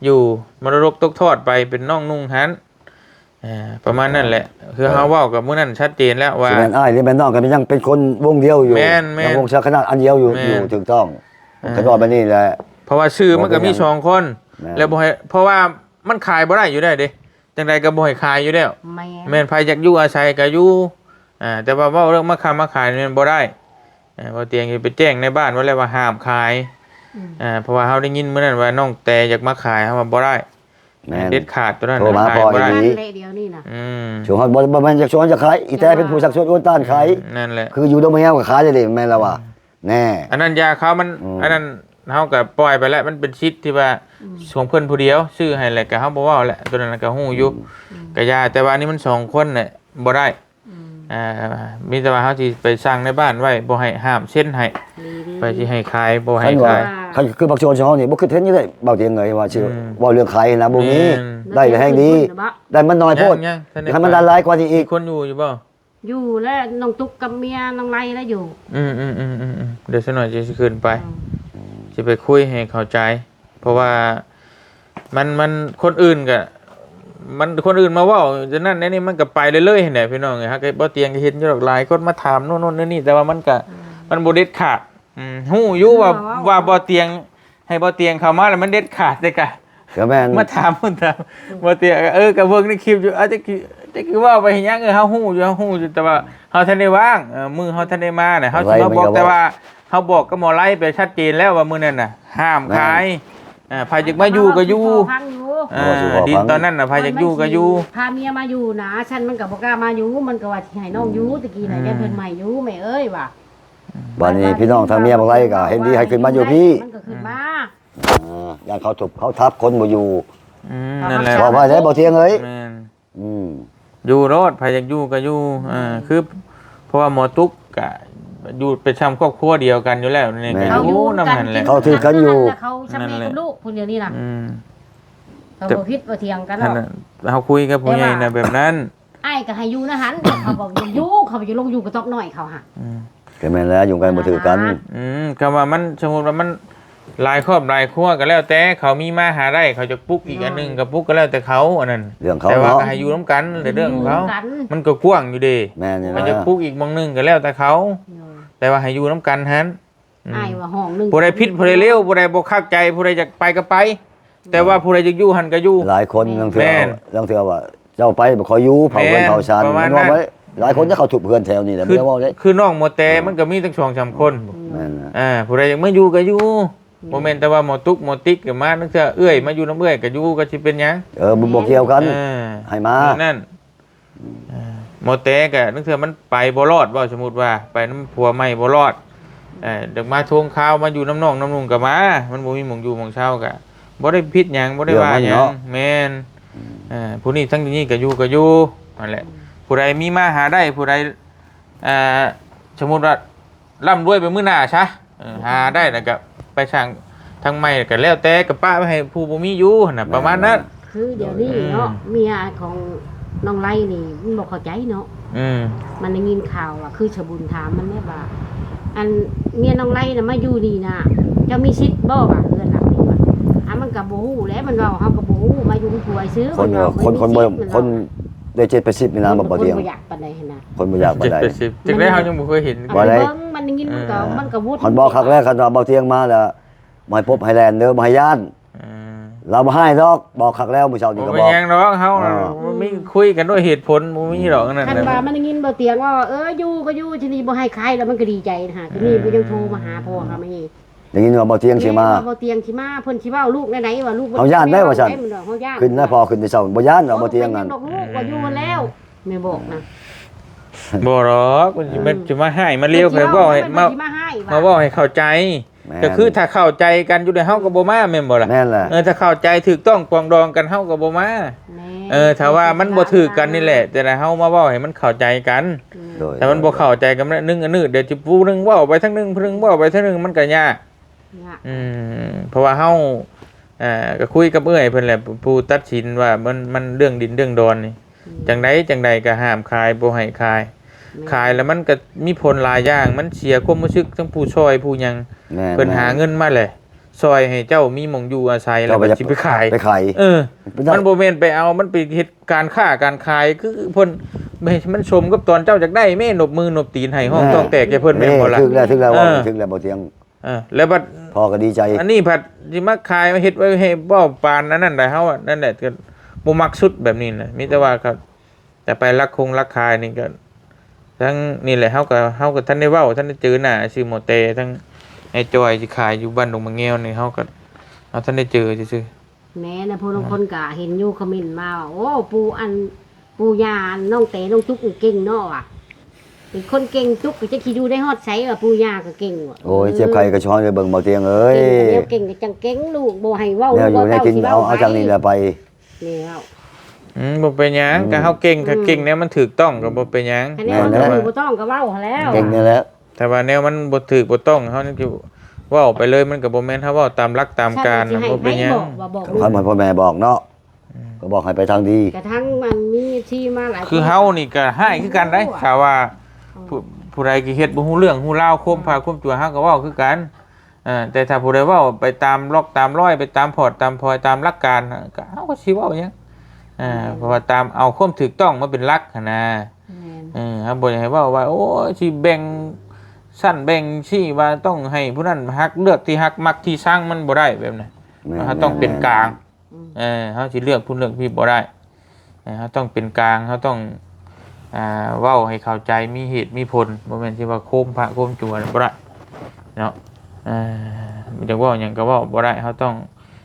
อยู่มรดกตกทอดไปเป็นน้องนุ่งหันประมาณนั้นแหละคือเฮาเว้ากับมื้อนั้นชัดเจนแล้วว่า สิแม่นอ้ายหรือแม่นน้องกันยังเป็นคนวงเดียวอยู่ แม่นแม่น ยังวงชาคณะอันเดียวอยู่ แม่น อยู่ถูกต้องก็รอดมานี่แหละ เพราะว่าชื่อมันก็มีสองคน แม่น แล้วบ่ให้เพราะว่ามันขายบ่ได้อยู่ได้เด้จังใดก็บ่ให้ขายอยู่แล้ว แม่ แม่นไผอยากอยู่อาศัยก็อยู่แต่ว่าเว้าเรื่องมาค้ามาขายนี่มันบ่ได้บ่เตียงสิไปแจ้งในบ้านว่าแล้วว่าห้ามขายเพราะว่าเฮาได้ยินมื้อนั้นว่าน้องแต่อยากมาขายเฮาว่าบ่ได้ แม่น เด็ดขาดตัวนั้น โทรมา ขาย พอ บ่ได้ อี นั่ ก นแหละเดียวนี่น่ะ ช่วงฮอดบ่แม่นจะชวนจะขายอีแต่เป็นผู้ชักชวนโอนต้านขาย นั่นแหละ คืออยู่ดงแมวก็ขายได้ดิแม่นแล้วว่าแน่ อันนั้นยาเขามัน อืม อันนั้นเฮาก็ปล่อยไปแล้วมันเป็นชิดที่ว่าของเพิ่นผู้เดียวชื่อให้แหละก็เฮาบ่เว้าแหละตัวนั้นก็ฮู้อยู่ก็ยาแต่ว่าอันนี้มันสองคนน่ะบ่ได้มีแต่ว่าเฮาสิไปสร้างในบ้านไว้บ่ให้ห้ามเส้นให้ไปสิให้ขายบ่ให้ คันว่า ขาย คันคือบักโชนชอนี่บ่คือเห็นอยู่ได้เบาเตียงเลยว่าชื่อเว้าเรื่องขายนะบ่มี แม่น ได้แห่งดีได้มันน้อยโพด ยังๆท่านได้ ให้มันได้หลายกว่านี้อี อี ก กคนอยู่อยู่บ่ อยู่แล้วน้องตุ๊กกับเมียน้องไรแล้วอยู่ เดี๋ยวสักหน่อยจะสิขึ้นไปสิไปคุยให้เข้าใจ เพราะว่ามันคนอื่นก็มันคนอื่นมาเว่าจะนั่นนี่มันก็ไปเรื่อยๆเห็นไหมพี่น้องไงฮะก็บ่เตียงก็เห็นอยู่ดอกหลายคนมาถามโน่นนี่แต่ว่ามันก็มันบ่เด็ดขาดฮู้อยู่ว่าบ่เตียงให้บ่เตียงเข้ามาแล้วมันเด็ดขาดเด้กะ ก็แม่น มาถามมันถามบ่เตียงก็เบิ่งในคลิปอยู่จะคือว่าไปเฮ็ดหยังเฮาฮู้อยู่แต่ว่าเฮาทันได้ว่างมือเฮาทันได้มาเนี่ยเฮาสิมาบอกแต่ว่าเฮาบอกกับหมอไล่ไปชัดเจนแล้วว่ามื้อนั้นน่ะห้ามขายพายจากมาอยู่ก็อยู่ พังอยู่ ดินตอนนั้นน่ะพายจากอยู่ก็อยู่ พาเมียมาอยู่นะฉันมันก็บ่กล้ามาอยู่มันก็ว่าสิให้น้องอยู่ตะกี้น่ะแกเพิ่นใหม่อยู่แม่เอ้ยว่ะ บัดนี้พี่น้องทางเมียบ่ไรก็เห็นดีให้ขึ้นมาอยู่พี่ มันก็ขึ้นมา อย่างเขาถูกเขาทับคนบ่อยู่ นั่นแหละ บอกว่าได้บ่เที่ยงเอ้ย แม่น อืม อยู่รถพายจากอยู่ก็อยู่คือเพราะว่าหมอตุ๊กก็อยู่เป็นชำครอบครัวเดียวกันอยู่แล้วนี่ก็ เขา อ อยู่ ยู่ นำกันแหละ เขาถือกันอยู่ เขาชำเนกับลูกคนเดียวนี่น่ะ อืม เขาบ่ผิดบ่เถียงกันหร ท่าน อก น่ะเฮาคุยกับผู้ใหญ่น่ะแบบนั้น อ้ายก็ให้อยู่นะหันแต่เขาบอกอยู่เขาไปลงอยู่ก็ตอกน้อยเขาหะ ก็แม่นแล้วอยู่กันบ่ถือกัน ก็ว่ามันสมมุติว่ามันหลายครอบหลายครัวก็แล้วแต่เขามีมาหาได้เขาจะปลุกอีกอันหนึงก็ปลุกก็แล้วแต่เขาอันนั้น เรื่องเขา แต่ว่า เนาะ ก็ให้อยู่นํกันแต่เรื่องของเขา ยู่กัน มันก็กว้างอยู่เด้ แม่นี่ มัน นะ จะปลุกอีกบางหนึงก็แล้วแต่เขา แต่ว่าให้อยู่นํกันหัน อ้ายว่าห้องนึง ผู้ใดผิดผู้ใดเลวผู้ใดบ่เข้าใจผู้ใดจะไปก็ไป แต่ว่าผู้ใดจะอยู่หันก็อยู่ หลายคนลางเทื่อ แม่น ลางเทื่อว่า เจ้าไปบ่ขออยู่เผาเงินเผาชาน ประมาณ มันว่า นั้น ไว้หลายคนจะเข้าถูกเพื่อนแถวนี่แหละ คือ ไม่ได้ว่าได้ คือน้องหมอแต่มันก็มีตั้ง2-3คน แม่นนะ ผู้ใดยังไม่อยู่ก็อยู่บ่แม่นแต่ว่าหมอตุ๊กหมอติ๊กก็มาตั้งแต่เอื้อยมาอยู่น้ำเอื้อยก็อยู่ก็สิเป็นหยัง มึงบ่เกี่ยวกัน ให้มา นั่นหมอแต่ก็ตั้งแต่มันไปบ่รอดว่าสมมุติว่าไปน้ำผัวใหม่บ่รอดเด็กมาทวงข้าวมาอยู่น้ำน้องน้ำนุ่งก็มามันบ่มีหม่องอยู่หม่องเช่าก็บ่ได้ผิดหยังบ่ได้ว่าหยังแม่นผู้นี้ทั้งนี้ก็อยู่นั่นแหละผู้ใดมีมาหาได้ผู้ใดสมมุติว่าร่ำรวยไปมื้อหน้าซะหาได้แล้วก็ไปสร้างทางใหม่ก็แล้วแต่ก็ป้าไว้ให้ผู้บ่มีอยู่หั่นน่ะประมาณนั้น คือเดี๋ยวนี้เนาะเมียของน้องไล่นี่มันบ่เข้าใจเนาะ มันได้ยินข่าวว่าคือชบุญถามมันแม่ว่าอันเมียน้องไล่น่ะมาอยู่นี่น่ะเจ้ามีสิทธิ์บ่ว่าเรือนหลังนี้ว่ามันก็บ่ฮู้แหล้วมันเว้าเฮาก็บ่ฮู้มาอยู่ผู้ป่วยซื้อ คนคนได้7-10นี่นะบ่เที่ยง คนบ่อยากปานใดหั่นน่ะ คนบ่อยากบ่ได้ 70จังได้เฮายังบ่เคยเห็น บ่ได้ เบิ่งมันได้ยินมันก็วุฒิ คนบอกครั้งแรกคันว่าบ่เที่ยงมาแล้วบ่ให้พบให้แลนเด้อบ่ให้ย่านเราบ่ให้ดอกบอกครั้งแล้วมื้อเช้านี้ก็ บ่ บอก ยังดอกเฮามีคุยกันด้วยเหตุผลบ่มีดอกนั่น คันว่ามันได้ยินบ่เตียงว่าอยู่ก็อยู่ที่นี่บ่ให้ใครแล้วมันก็ดีใจนะฮะทีนี้บ่ยังโทรมาหาพ่อค่ะแม่ อย่างนี้ว่าบ่เตียงสิมา บ่เตียงสิมาเพิ่นสิเว้าลูกไหนๆว่าลูก เฮาย่านได้ว่าซั่น เฮาย่าน ขึ้นแล้วพอขึ้นในเช้าบ่ย่านเนาะบ่เตียงนั่น ดอกลูกว่าอยู่แล้วแม่บอกนะ บ่หรอกมันจะมาให้มาเลี้ยวไปบ่ให้มา มาให้ มาบ่ให้เข้าใจ แม่น ก็คือถ้าเข้าใจกันอยู่ในเฮาก็บ่มาแม่นบ่ล่ะ แม่นแหละ ถ้าเข้าใจถูกต้องปรองดองกันเฮาก็บ่มาถ้าว่ามันบ่ถูกกันนี่แหละ แต่ถ้าเฮามาเว้าให้มันเข้าใจกัน โดย แต่มันบ่เข้าใจกันมันนึงอันนึงเดี๋ยวสิผู้นึงเว้าไปทั้งนึงผู้นึงเว้าไปทั้งนึงมันก็ยากเพราะว่าเฮาก็คุยกับเอื้อยเพิ่นแหละผู้ตัดสินว่ามันเรื่องดินเรื่องดอนนี่จังใดก็ห้ามขายบ่ให้ขายขายแล้วมันก็มีผลหลายอย่างมันเสียความรู้สึกทั้งผู้ช่วยผู้หยัง แม่น เพิ่นหาเงินมาเลยซอยให้เจ้ามีหม่องอยู่อาศัยแล้วก็สิไปขาย ไปขาย มันบ่แม่นไปเอามันไปเฮ็ดการค้าการขายคือเพิ่นมันชมกับตอนเจ้าจักได้แม่นบมือนบตีนให้ห้องต้องแตกแกเพิ่นแม่นบ่ล่ะ ถึงแล้วว่าถึงแล้วบ่เตียง แล้วบัด พ่อก็ดีใจ อันนี้ผัดสิมาขายมาเฮ็ดไว้ให้เว้าปานนั้นได้เฮานั่นแหละก็บ่มักสุดแบบนี้น่ะมีแต่ว่าครับแต่ไปรักขายนี่ก็ทั้งนี่แหละเฮาก็ท่านได้เว้าท่านได้เจอหน้าชื่อหมอเตทั้งไอ้จอยสิขายอยู่บ้านดงมะเงียวนี่เฮาก็เอาท่านได้เจอซื่อ แม่นะผู้ลางคนก็เห็นอยู่คอมเมนต์มาว่าโอ้ปูยาน้องเตน้องจุกเก่งเนาะว่ะเป็นคนเก่งจุกก็จะคิดดูได้ฮอดไสว่าปูยาก็เก่งว่ะ โอ้ยเจ็บไข้ก็ช้อนไปเบิ่งบ่เตียงเอ้ย เก่งก็จังเก่งลูกบ่ให้เว้า แนวอยู่แนวกินเอาจังนี้แหละไป นี่เว้า บ่เป็นหยังก็เฮาเก่งถ้าเก่งแนวมันถูกต้องก็บ่เป็นหยัง คะแนนมันบ่ต้องก็เว้าแล้ว เก่งนี่แหละ แต่ว่าแนวมันบ่ถูกบ่ต้องเฮานี่คือเว้าไปเลยมันก็บ่แม่นเฮาเว้าตามหลักตามการบ่เป็นหยัง บอก คำพ่อแม่บอกเนาะก็บอกให้ไปทางดี กระทั่งมันมีที่มาหลาย คือเฮานี่ก็ให้คือกันได้ถ้าว่าผู้ใดก็เฮ็ดบ่ฮู้เรื่องฮู้ราวควมพาควมจั่วเฮาก็เว้าคือกันแต่ถ้าผู้ใดเว้าไปตามล็อกตามร้อยไปตามพอร์ตตามพลอยตามหลักการก็เฮาก็สิเว้าหยังเพราะว่าตามเอาความถูกต้องมาเป็นหลักหันนะเฮาบ่อยากให้เว้าว่าโอ้สิแบ่งสั้นแบ่งชี้ว่าต้องให้ผู้นั้นฮักเลือกที่ฮักมักที่สร้างมันบ่ได้แบบนั้นเฮาต้องเป็นกลางเฮาสิเลือกผู้เลือกพี่บ่ได้เฮาต้องเป็นกลางเฮาต้องเว้าให้เข้าใจมีเหตุมีผลบ่แม่นสิว่าโคมพระโคมจั่วบ่ได้เนาะจะเว้าหยังก็เว้าบ่ได้เฮาต้อง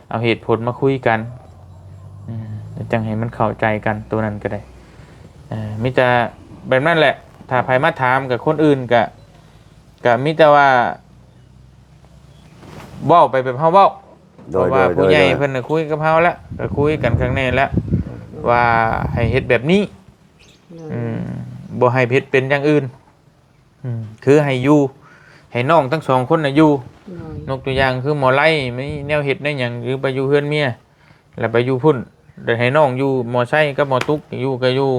เอาเหตุผลมาคุยกันจังให้มันเข้าใจกันตัวนั้นก็ได้มีแต่แบบนั้นแหละถ้าใครมาถามกับคนอื่นก็มีแต่ว่าเว้าไปแบบเฮาเว้าเพราะว่าผู้ใหญ่เพิ่นน่ะคุยกับเฮาแล้วก็คุยกันข้างในแล้วว่าให้เฮ็ดแบบนี้บ่ให้เฮ็ดเป็นอย่างอื่นคือให้อยู่ให้น้องทั้งสองคนน่ะอยู่ยกตัวอย่างคือหมอไล่มีแนวเฮ็ดได้หยังหรือไปอยู่เฮือนเมียแล้วไปอยู่พุ่นเดี๋ยวให้น้องอยู่หมอไส้กับหมอตุ๊กอยู่ก็อยู่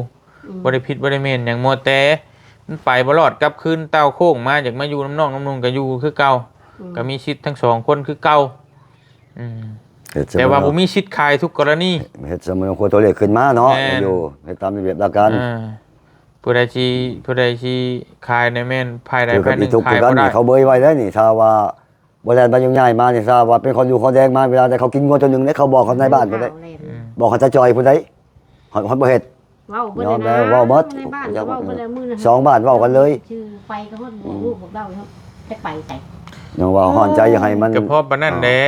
บ่ได้ผิดบ่ได้แม่นหยังหมอแต่มันไปบ่รอดกลับคืนเต้าโค้งมาอยากมาอยู่น้ำน้องน้ำนุ่งก็อยู่คือเก่าก็มีสิทธิ์ทั้งสองคนคือเก่าแต่ว่าบ่มีสิทธิ์ขายทุกกรณี เฮ็ดเสมอควรตัวเลขขึ้นมาเนาะอยู่ให้ตามระเบียบหลักการ ผู้ใดสิขายในแม่นภายใดภายหนึ่ง ทุก ขาย กัน บ่ได้ นี่เขาเบยไว้ได้นี่ถ้าว่าบ่แล่นบ้านใหญ่มานี่ถ้าว่าเป็นคนอยู่คนแดงมาเวลาแต่เขากินงัวตัวนึงเนี่ยเขาบอกคนในบ้านพุ่นได้บอกเขาจะจอยพุ่นได้ฮอดบ่เฮ็ด เว้าเบิ่นเลยนะ เว้าหมด ในบ้านเว้าเบิ่นเลยมื้อนะ สองบ้านเว้ากันเลย ชื่อไปก็ฮอดบอกลูกบอกเต้าครับจะไปไส ยังว่าฮ้อนใจอยากให้มัน ก็เพราะปานนั้นแหละ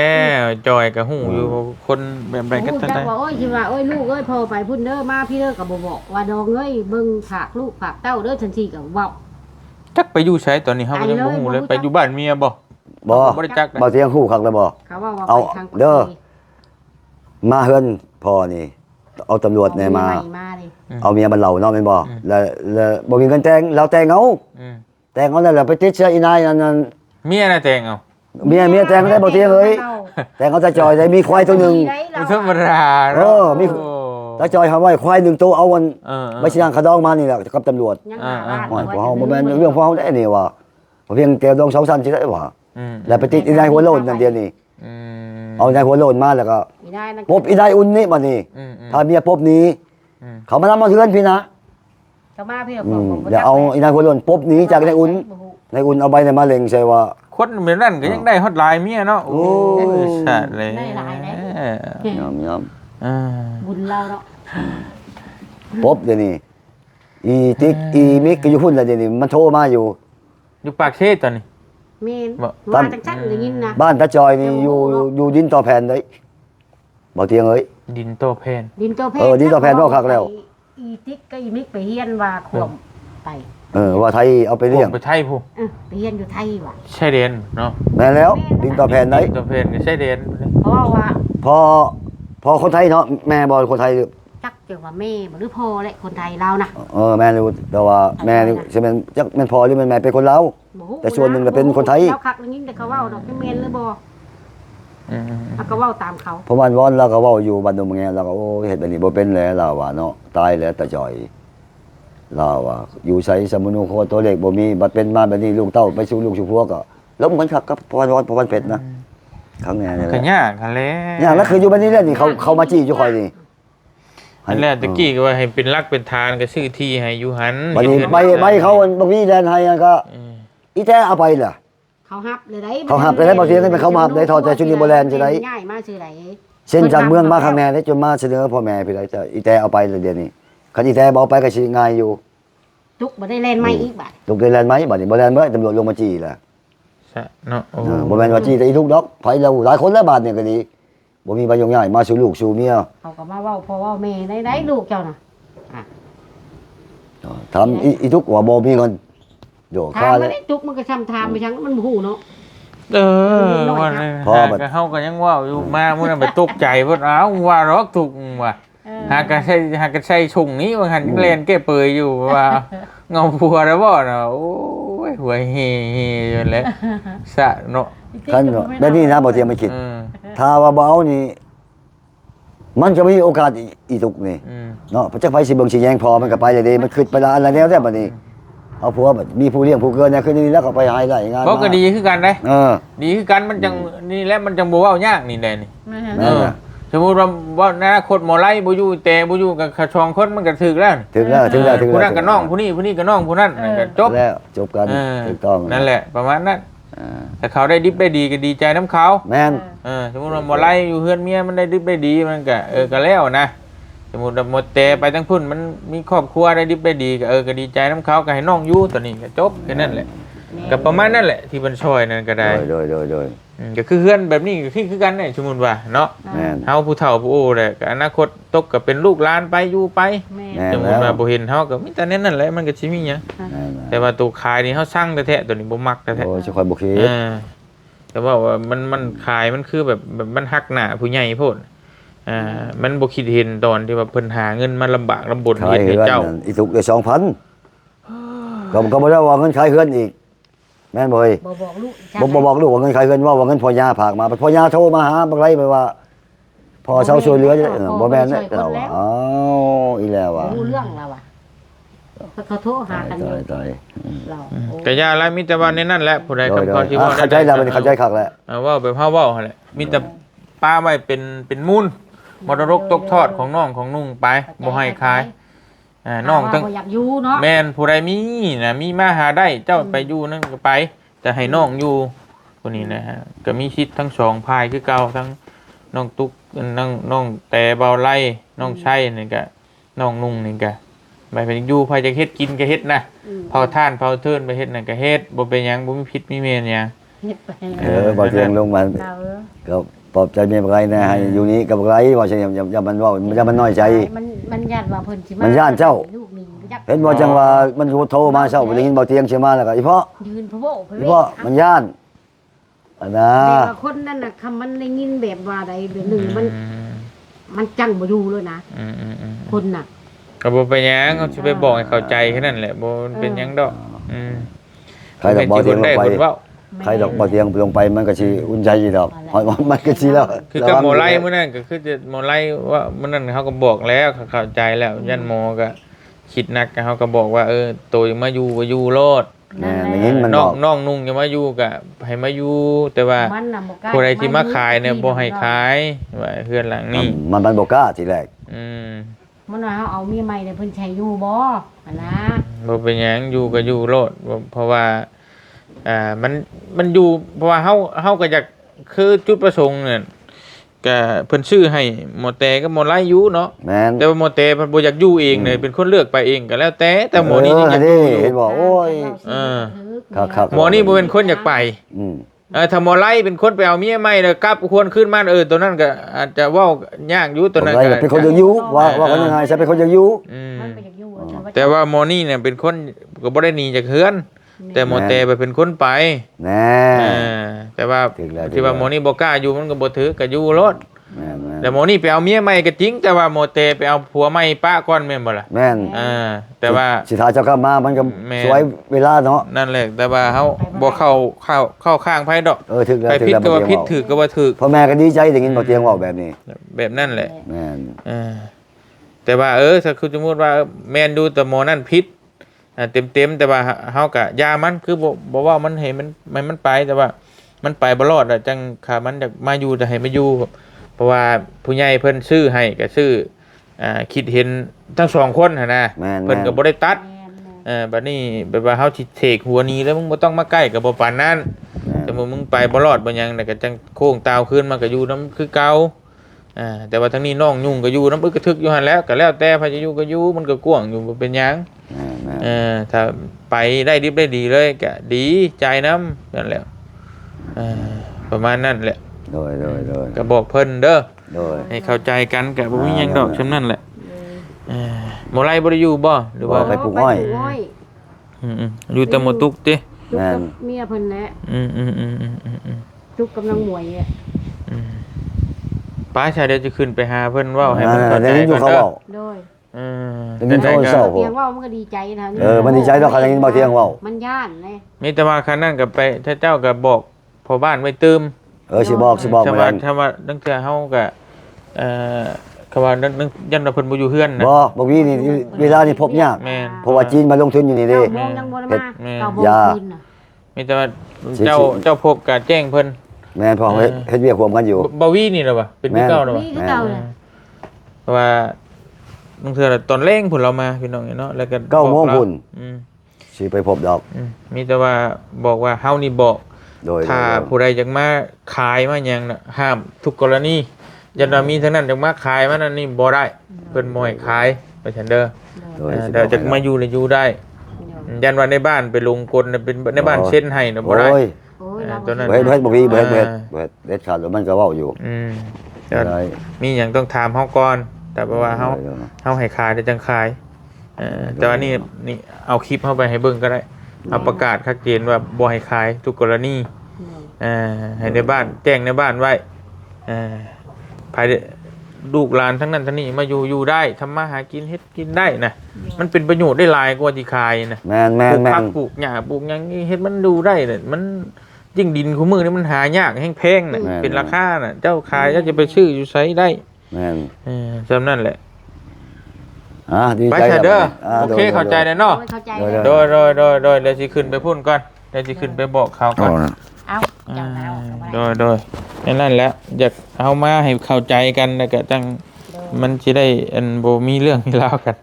จอยก็ฮู้อยู่คนแบบใดก็ จั ได้ กว่าโอ้ยคิดว่าโอ้ยลูกเอ้ยพอไปพุ่นเด้อมาพี่เด้อก็บ่บอกว่าดองเอ้ยเบิ่งฝากลูกฝากเต้าเด้อทันทีก็เว้า จักไปอยู่ไสตอนนี้เฮาก็ยังบ่ฮู้เลยไปอยู่บ้านเมียบ่ บ่ บ่ได้จัก บ่เที่ยงคู่คักแล้วบ่ เขาว่าว่า เอา ไปทาง เด้อ มาเฮือนพ่อนี่เอาตำรวจเนี่ยมา มาดิ เอาเมียมันเหล่าเนาะแม่นบ่แล้วบ่มีเงินแต่งเราแต่งเอาแต่งเอาแล้วไปติดเชื้ออีนายนั่น เมียน่ะแต่งเอา เมียแต่งได้บ่เที่ยงเอ้ยแต่งเอาตาจอยได้มีควายตัวนึง มันธรรมดา มีตาจอยหาไว้ควาย1ตัวเอาวันไม่ใช่นางขะดองมานี่แหละกับตำรวจ ยังหาบ้าน โอ้ยพวกเฮาบ่แม่นเรื่องพวกเฮาได้นี่ว่าเพียงแก้วดอง2ชั้นสิได้ว่าแล้วไปติดอีนายหัวโลนนั่นเดียวนี่เอานายหัวโลนมาแล้วก็ ไม่ได้นะ พบอีนายอุ่นนี่บัดนี้ถ้าเมียพบนี้เขามานำมาเฮือนพี่นะ เขามาพี่บอกผม อย่าเอาอีนายหัวโลนพบนี้จากนายอุ่นนายอุ่นเอาใบในมะเร็งใช่ว่า คนแบบนั้นก็ยังได้ฮอตไลน์เมียเนาะโอ้ยสัตว์เลย ได้หลายนะ ยอม บุญเราเนาะ พบเดี๋ยวนี้อีติ๊กอีมิกก็อยู่พุ่นแล้วเดี๋ยวนี้มันโทรมาอยู่ อยู่ปากเทศตอนนี้ แม่น บ่ ว่าจังซั่นได้ยินนะ บ้านตาจอยนี่อยู่ดินต่อแผ่นได้บ่เตียงเอ้ย ดินโตเพน ดินตัวแพ ดินตัวแพนว่าคักแล้ว อีติ๊กก็อีมิกไปเฮียนว่าขวมไป ว่าไทยเอาไปเลี้ยง ไปไทยผู้ ไปเฮียนอยู่ไทยว่ะ ใช่เดนเนาะ แม่นแล้วดินต่อแผ่นได้ ดินโตเพนก็ใช่เดน เพราะว่า พอคนไทยเนาะแม่บ่คนไทย จักเกี่ยวกับแม่บ่หรือพ่อแหละคนไทยเรานะ แม่รู้แต่ว่าแม่นี่สิเป็นจักแม่นพ่อหรือแม่นแม่เป็นคนลาว บ่ฮู้ แต่ส่วนหนึ่งน่ะเป็นคนไทย เราคักอย่างนี้แต่เขาเว้าดอกแม่นหรือบ่เขาก็เว้าตามเขา เพราะมันวอนเราก็เว้าอยู่บ้านดงแงเราก็โอ้เฮ็ดแบบนี้บ่เป็นแล้วเราว่าเนาะตายแล้วตาจอยเราว่าอยู่ไสสมุนุโคตัวเล็กบ่มีบัดเป็นมาแบบนี้ลูกเต้าไปสู่ลูกสู่พัวก็ล้มกันคักกับพวันเป็ดนะครั้งแน่นี่แห ก็ ละ ยากกันแหล้ว อย่างนั้นคืออยู่บ้านนี้แหละนี่เขามาจี้อยู่คอยนี่ อันแรกตะกี้ก็ว่าให้เป็นรักเป็นทานก็ซื้อที่ให้อยู่หัน บัดนี้ใบเขาบ่มีแดนให้ก็อีแท้เอาไปล่ะ เขาฮับเลยได้ เขาฮับเลยได้บางทีก็เป็นเขามาฮับได้ทอดแต่ชุดนี้โบราณจะได้ ง่ายมากชื่อไหน เส้นจากเมืองมาข้างแน่ได้จนมาเสนอพ่อแม่พี่ได้แต่อีแท้เอาไปเลยเดี๋ยวนี้คันอีแท้บ่เอาไปก็สิง่ายอยู่ จุกบ่ได้เล่นไม่อีกบัด ลูกได้แลนด์ไหมบัดนี้บ่แลนด์เมื่อตำรวจลงมาจี้ล่ะ ใช่เนาะโอ้ บ่แม่นว่าจี้แต่อีลูกดอกไผเราหลายคนแล้วบาดเนี่ยก็ดีบ่มีใบยงง่ายมาสู่ลูกสู่เมีย เขาก็มาเว้าพ่อเว้าแม่ได้ลูกเจ้าน่ะ ถามอีทุกว่าบ่มีเงินโย ถา ค่าม เล มาย ได้จุกมันก็ทำถามไปจังมันบ่ฮู้เนาะ ว่าเลย พอบัด ก็เฮาก็ยังว่าอยู่มามื้อนั้นไปตกใจเพิ่นอ้าวว่ารอกถูกว่ะหากก็ใช้ชุงนี้ว่าหั่นยังเล่นแก้เปยอยู่ว่าเงาผัวแล้วบ่น่ะโอ้ยหัวเฮอยู่แล้วสะเนาะ คันแบบนี้นะบ่เทียมไม่คิด ถ้าว่าบ่เอานี่มันจะไม่มีโอกาสอีทุกนี่เนาะพระเจ้าไฟสิเบิ่งสิแยงพอมันก็ไปเลยเด้มันขึ้นไปละอันละแนวแต่บัดนี้เอาผัวแบบมีผู้เลี้ยงผู้เกินเนี่ยคือนี่แล้วก็ไปหายได้งาน บ่ก็ดีคือกันเด้ ดีคือกันมันจังนี่แหละมันจังบ่เว้ายากนี่แหละนี่ นั่นน่ะ สมมุติว่าอนาคตหมอไล่บ่อยู่แต่บ่อยู่กับขะชองคนมันก็ถึกแล้ว ถึงแล้ว ผู้นั้นก็น้องผู้นี้ก็น้องผู้นั้นนั่นก็จบ แล้วจบกันถูกต้อง นั่นแหละประมาณนั้นถ้าเขาได้ดิบได้ดีก็ดีใจน้ำเขา แม่น สมมุติว่าหมอไล่อยู่เฮือนเมียมันได้ดิบได้ดีมันก็ก็แล้วนะสมมุติว่าหมดแต่ไปทั้งพุ่นมันมีครอบครัวได้ดิบได้ดีก็ก็ดีใจน้ำเขาก็ให้น้องอยู่ตอนนี้ก็จบแค่นั้นแหละก็ประมาณนั้นแหละที่มันช่วยนั่นก็ได้ โดย ก็คือเฮือนแบบนี้ก็คือกันเนี่ยสมมุติว่าเนาะ แม่น เฮาผู้เฒ่าผู้โอ้แหละก็อนาคตตกก็เป็นลูกหลานไปอยู่ไป แม่ แม่ สมมุติว่าบ่เห็นเฮาก็มีแต่นั่นแหละมันก็สิมีหยัง แม่น แต่ว่าตัวขายนี่เฮาสั่งแท้ๆตัวนี้บ่มักแท้ โอ้ยจะคอยบ่คิด แต่ว่ามันขายมันคือแบบมันหักหน้าผู้ใหญ่โพดมันบ่คิดเห็นตอนที่ว่าเพิ่นหาเงินมาลำบากลำบน ขาย เฮ็ดให้ เฮือน เจ้า อีทุกได้ 2,000ก็บ่ได้ว่าเงินขายเฮือนอีกแม่นบ่เฮ้ย บ่บอกลูก บ่บอกลูกว่าเงินขายเฮือนว่าเงินพ่อย่าฝากมาพ่อย่าโทรมาหาบักไรไปว่าพอเซาช่วยเหลือบ่แม่นเด้เราอ้าวอีแล้วว่ะ รู้เรื่องแล้วอ่ะเขาโทรหากันอยู่ ตาย เรา ก็ย่าแล้วมีแต่ว่าในนั้นแหละผู้ใด โด คำ ย พอที่ว่า เข้าใจแล้วมันเข้าใจคักแล้ว เว้าแบบเฮาเว้าหั่นแหละมีแต่ป้าไว้เป็นมูลมรดกตกทอดของน้องของนุ่งไปบ่ให้ขายน้องทั้ง อยากอยู่เนาะ แม่นผู้ใดมีนะมีมาหาได้เจ้าไปอยู่นั่นก็ไปแต่ให้น้องอยู่คนนี้นะฮะก็มีชิดทั้งสองพายคือเก่าทั้งน้องตุ๊กน้องแต่เบาไล่น้องชัยนี่ก็น้องนุ่งนี่ก็ไปเป็นอยู่พายจะเฮ็ดกินก็เฮ็ดนะเผาท่านเผาเทินไปเฮ็ดนั่นก็เฮ็ดบ่เป็นหยังบ่มีพิษมีเมนหยัง เฮ็ดไป บ่เทียงลงมา เรา ก็ปลอบใจเมียบักไรนะให้อยู่นี้กับบักไรว่าใช่อย่ามันว่าอย่ามันน้อยใจ มันญาติว่าเพิ่นสิมา มันย้านเจ้า ลูกนี่ยัก เห็นบ่จังว่ามันโทรมาเช้าบ่ได้ยินบ่เตียงเชื่อมาแล้วก็อีพ่อ ยืนพะโว้พะ อีพ่อมันย่านอันน่ะ แต่ว่าคนนั้นน่ะคำมันได้ยินแบบว่าใดแบบหนึ่งมันจังบ่อยู่เลยนะคนน่ะ ก็บ่เป็นหยังเขาสิไปบอกให้เข้าใจแค่นั้นแหละบ่เป็นหยังดอกใครดอกบ่เตียงลงไป คนเว้า ใครดอกบ่เตียงลงไปมันก็สิอุ่นใจอยู่ดอกมันก็สิแล้ว คือกับหมอไล่มื้อนั้นก็คือจะหมอไล่ว่ามื้อนั้นเขาก็บอกแล้วเขาเข้าใจแล้วยันหมอก็คิดหนักเขาก็บอกว่าตัวมาอยู่ก็อยู่โลด แม่ได้ยินมัน น้ บ อ อง ก น้องนุ่งจะมาอยู่ก็ให้มาอยู่แต่ว่า มันน่ะบ่กล้า ผู้ใดที่มาขายเนี่ยบ่ให้ขายว่าเฮือนหลังนี้ มันบ่กล้าทีแรก มันว่าเฮาเอาเมียใหม่เนี่ยเพิ่นใช้อยู่บ่อันนะ บ่เป็นหยังอยู่ก็อยู่โลดเพราะว่ามันอยู่เพราะว่าเฮาก็อยากคือจุดประสงค์เนี่ยก็ ก็เพิ่นชื่อให้หมอแต่กับหมอไล่อยู่เนาะ แม่น แต่ว่าหมอแต่เพิ่นบ่อยากอยู่เองเลยเป็นคนเลือกไปเองก็แล้วแต่หมอนี่ยังอยาก เอ อยู่ อเห็นบอกโอ้ย ครับ หมอนี่บ่เป็นคนอยากไป อืม ถ้าหมอไล่เป็นคนไปเอาเมียใหม่แล้วกลับควรขึ้นมาตัวนั้นก็อาจจะเว้ายากอยู่ตัวนั้น ผม ก็ เป็นคนอยากอยู่ว่ากันยังไงฉันเป็นคนอยากอยู่ อืม มันไปอยากอยู่ แต่ว่าหมอนี่เนี่ยเป็นคนก็บ่ได้หนีจากเฮือน แต่หมอแต่ไปเป็นคนไป แน่ แต่ว่า ถึงแล้ว ที่ว่าหมอนี่บ่กล้าอยู่มันก็บ่ถือก็อยู่รถ แม่น แต่หมอนี่ไปเอาเมียใหม่ก็จริงแต่ว่าหมอแต่ไปเอาผัวใหม่ป้าก่อนแม่นบ่ล่ะ แม่น แต่ว่า สิทาเจ้ากลับมามันก็ แม่น สวยเวลาเนาะ นั่นแหละแต่ว่าเฮาบ่เข้าข้างไผดอก ถึงแล้ว ไปผิดก็ว่าผิดถือก็ว่าถือ พ่อแม่ก็ดีใจได้ยินบ่เตียงเว้าแบบนี้ แบบนั่นแหละ แม่น แต่ว่าถ้าคือสมมุติว่าแม่นดูแต่หมอนั่นผิดเต็มแต่ว่าเฮาก็ยามันคือบ่ว่ามันให้มันไปแต่ว่ามันไปบ่รอดจังค่ามันอยากมาอยู่จะให้มาอยู่เพราะว่าผู้ใหญ่เพิ่นซื้อให้ก็ซื้อคิดเห็นทั้งสองคนหั่นนะ แม่น เพิ่นก็บ่ได้ตัดบัดนี้แบบว่าเฮาสิเทกหัวหนี้แล้วมึงบ่ต้องมาใกล้ก็บ่ปานนั้นแต่มึงไปบ่รอดบ่หยังน่ะก็จังโค้งตาวขึ้นมาก็อยู่นำคือเก่าแต่ว่าทั้งนี้น้องยุ่งก็อยู่นำอึกกระทึกอยู่หั่นแล้วก็แล้วแต่ไผจะอยู่ก็อยู่มันก็กว้างอยู่บ่เป็นหยังถ้าไปได้ดิบได้ดีเลยก็ดีใจนำนั่นแหละประมาณนั้นแหละ โดย ก็บอกเพิ่นเด้อ โดย ให้เข้าใจกันก็บ่มีหยังดอกซำนั้นแหละหมอไล่บ่ได้อยู่บ่หรือว่า ไปปลูกอ้อย อยู่แต่หมอตุกติ จุกกับเมียเพิ่นแหละจุกกำลังหมวยอ่ะ ป้าชายเดี๋ยวจะขึ้นไปหาเพิ่นเว้าให้มัน นั่ เข้าน ใจ ๆอยู่ ก่อน เขา เด้อ เว้า โดย ได้ยินเขาเศร้า เตียงว่ามันก็ดีใจนะ มันดีใจดอกเขาได้ยินบ่เตียงเว้า มันย่านเลย มีแต่ว่าคันนั้นก็ไปถ้าเจ้าก็บอกพ่อบ้านไว้ตืม สิบอก ถ้า เหมื ว่า อน ถ้าว่าตั้งแต่เฮาก็เขาว่านึงยันว่าเพิ่นบ่อยู่เฮือนนะ บ่วีนี่เวลานี่พบยาก แม่น เพราะว่าจีนมาลงทุนอยู่นี่เด้ 9 โมงยังบ่ได้มา9 โมงคืนน่ะ มีแต่ว่าเจ้าพบก็แจ้งเพิ่น แม่นพอเฮ็ดเวียกร่วมกันอยู่ บ่วีนี่ล่ะบ่เป็นพี่เก่าล่ะบ่ มีคือเก่าเลย เพราะว่าบางเทื่อตอนเร่งพุ่นเรามาพี่น้องเนาะแล้วก็ 9 โมงพุ่น อืม สิไปพบดอก มีแต่ว่าบอกว่าเฮานี่บอก โดย ถ้าผู้ใดอยากมาขายมาหยังน่ะห้ามทุกกรณียันว่ามีทั้งนั้นอยากมาขายมานั่นนี่บ่ได้เพิ่นบ่ให้ขายไปซั่นเด้อ โดย แต่จะมาอยู่เลยอยู่ได้ยันว่าในบ้านไปลงกลน่ะเป็นในบ้านเช่นให้น่ะบ่ได้ โอ้ย โอ้ยเรา ตัวนั้น เฮ็ดบ่วีเฮ็ดเด็ดขาดแล้วมันก็เว้าอยู่ แต่มีหยังต้องถามเฮาก่อนแต่ว่าเฮาให้ขายได้จังขายแต่ว่านี่เอาคลิปเฮาไปให้เบิ่งก็ได้เอาประกาศชัดเจนว่าบ่ให้ขายทุกกรณีให้ในบ้านแจ้งในบ้านไว้ภายลูกหลานทั้งนั้นทั้งนี้มาอยู่ได้ทำมาหากินเฮ็ดกินได้นะมันเป็นประโยชน์ได้หลายกว่าที่ขายนะ แม่น ปลูกผักปลูกหญ้าปลูกหยังนี่เฮ็ดมันดูได้เลยมันยิ่งดินคู่มือนี่มันหายากแพงๆน่ะเป็นราคาน่ะเจ้าขายเจ้าจะไปซื้ออยู่ไสได้ แม่น จำนั่นแหละ ดี ไป ใจ เถอะเด้อโอเคเข้าใจแล้วเนาะ เข้าใจ โดยเดี๋ยวสิขึ้นไปพูดก่อนเดี๋ยวสิขึ้นไปบอกเขาก่อน เอาจังแล้ว โดยนั่นแหละอยากเอามาให้เข้าใจกันแล้วก็จังมันสิได้อันบ่มีเรื่องมีราวกัน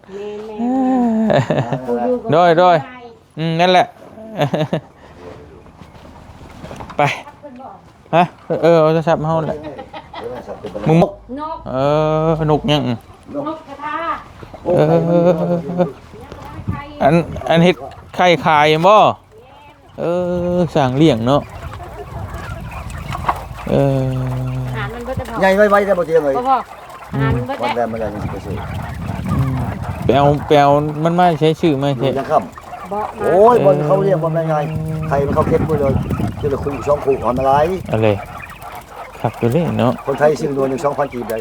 โดยนั่นแหละไปฮะเอาโทรศัพท์มาเฮาแหละมึง นก นกยัง นกกระทา อันเฮ็ดไข่ขายบ่สร้างเลี้ยงเนาะอาหารมันเบิดแต่พอ ใหญ่ไว้ได้บ่เตียงเอ้ย พออาหารมันเบิด วัน แต่ แรกมันได้สิไปซื้อ แปลวมันมาใช้ชื่อมา อยู่ ใช่ จังค่ำ บ่ โอ้ยบ่เขาเรียกบ่แม่นไงใครมันเขาเก็บไว้เลยทีละคู่2คู่หอนมาหลาย อะไรขับไปเลยเนาะ คนไทยซื้อตัวนึง 2,000 กีบได้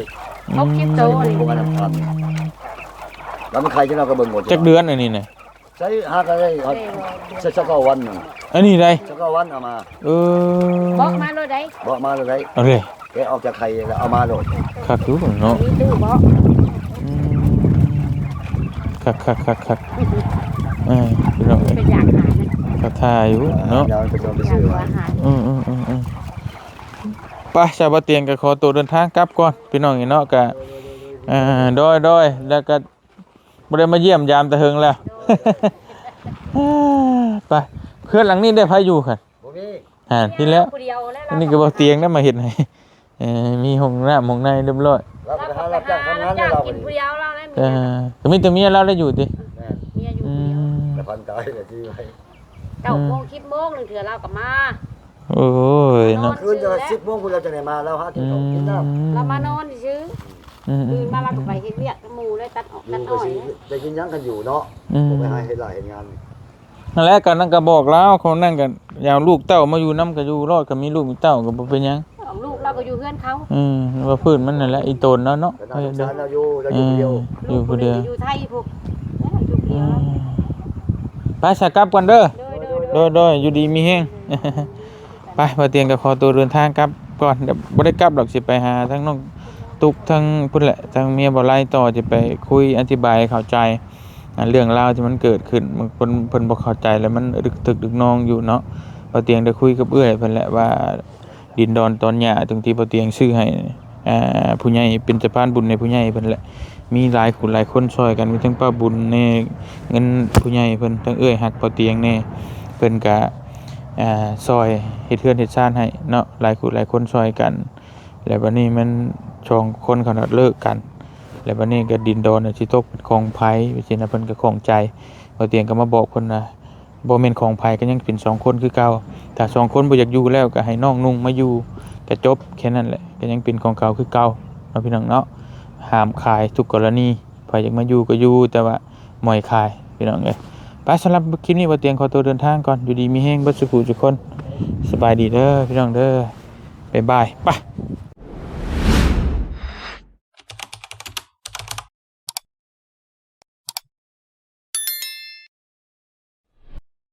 เขาคิดโตนี่ พวกนั้นพันแล้วมันใครจะเอาก็เบิ่งหมด จักเดือนอันนี้น่ะ ใช้หาก็ได้สักวันนึง อันนี้ได้ สักวันเอามา บอกมาเลยได้ บอกมาเลย เอาเลย แกออกจากไข่แล้วเอามาโดด ขับดูเนาะ มีตู้บอก ขับพี่น้อง เป็นอยากหานะ ขับถ่ายอยู่เนาะ เดี๋ยวไปซื้อไป อยาก ซื้อ ดูอาหาร ไปชาวบ้านเตียงก็ขอตัวเดินทางกลับก่อนพี่น้องเนาะก็โดยแล้วก็บ่ได้มาเยี่ยมยามตะเฮิงแล้ว ไปเพื่อนหลังนี้ได้ไผอยู่ค่ะ บ่มี ที่แล้ว ผู้เดียวแล้ว อันนี้ก็บ่เตียงนำมาเฮ็ดให้ มีห้องน้ำห้องในเรียบร้อย เราก็ไปหารับจ้างทำงานให้เรา กินผู้เดียวเราได้ เอ เมีย ก็มีแต่เมียเราได้อยู่ติ แม่น เมียอยู่ อื ผู้เดียว ม แต่พันตายเลยที่ไว้ 9 โมง10 โมงนึงเถื่อเราก็มา โอ้ยเนาะ คืนจะ10 โมงคุณเราจะไหนมาแล้วหากินข้าวกินน้ำ เรามานอนซื่อ อืม ตื่นมาเราก็ไปเฮ็ดเวียกกับหมู่เลยตัดออก อ ตัด ยู่ อ้ ก็ อย สิได้กินหยังกันอยู่เนาะผมไปหาเฮ็ดหลายเฮ็ดงาน นั่นแหละก็นั่นก็บอกแล้วเขานั่นก็อยาวลูกเต้ามาอยู่นำก็อยู่รอดก็มีลูกมีเต้าก็บ่เป็นหยัง ลูกเราก็อยู่เฮือนเขา ว่าพื้นมันนั่นแหละอีโตนเนาะเนาะ แต่น่าสงสารเราอยู่เราอยู่คนเดียว อยู่ผู้เดียว อยู่ไทยพวกอยู่เดียว ไปสกลับกันเด้อ โดย โดยอยู่ดีมีแฮง ไปบ่เตียงก็ขอตัวเดินทางกลับก่อนเดี๋ยวบ่ได้กลับดอกสิไปหาทั้งน้องตุกทั้งพุ่นแหละทั้งเมียบ่ไล่ต่อจะไปคุยอธิบายให้เข้าใจเรื่องราวที่มันเกิดขึ้นบางคนเพิ่นบ่เข้าใจแล้วมันดึกตึกดึกนองอยู่เนาะบ่เตียงได้คุยกับเอื้อยเพิ่นแหละว่าดินดอนตอนหญ้าตรงที่บ่เตียงซื้อให้ผู้ใหญ่เป็นสะพานบุญในผู้ใหญ่เพิ่นแหละมีหลายคนหลายคนช่วยกันมีทั้งป้าบุญแน่เงินผู้ใหญ่เพิ่นทั้งเอื้อยฮักบ่เตียงแน่เพิ่นก็ซอยเฮ็ดเฮือนเฮ็ดซ่านให้เนาะหลายคนหลายคนช่วยกันแล้วบัดนี้มันช่องคนเขานัดเลิกกันแล้วบัดนี้ก็ดินดอนน่ะสิตกเป็นของไผว่าซี่นะเพิ่นก็ของใจบ่เตียงก็มาบอกเพิ่นนะบ่แม่นของไผก็ยังเป็นสองคนคือเก่าถ้าสองคนบ่อยากอยู่แล้วก็ให้น้องนุ่งมาอยู่ก็จบแค่นั้นแหละก็ยังเป็นของเก่าคือเก่าเนาะพี่น้องเนาะห้ามขายทุกกรณีไผอยากมาอยู่ก็อยู่แต่ว่าบ่ให้ขายพี่น้องเอ้ยไปสำหรับคลิปนี้บ่เตียงขอตัวเดินทางก่อนอยู่ดีมีแฮงเบิดสุขทุกคนสบายดีเด้อพี่น้องเด้อบ๊ายบายไป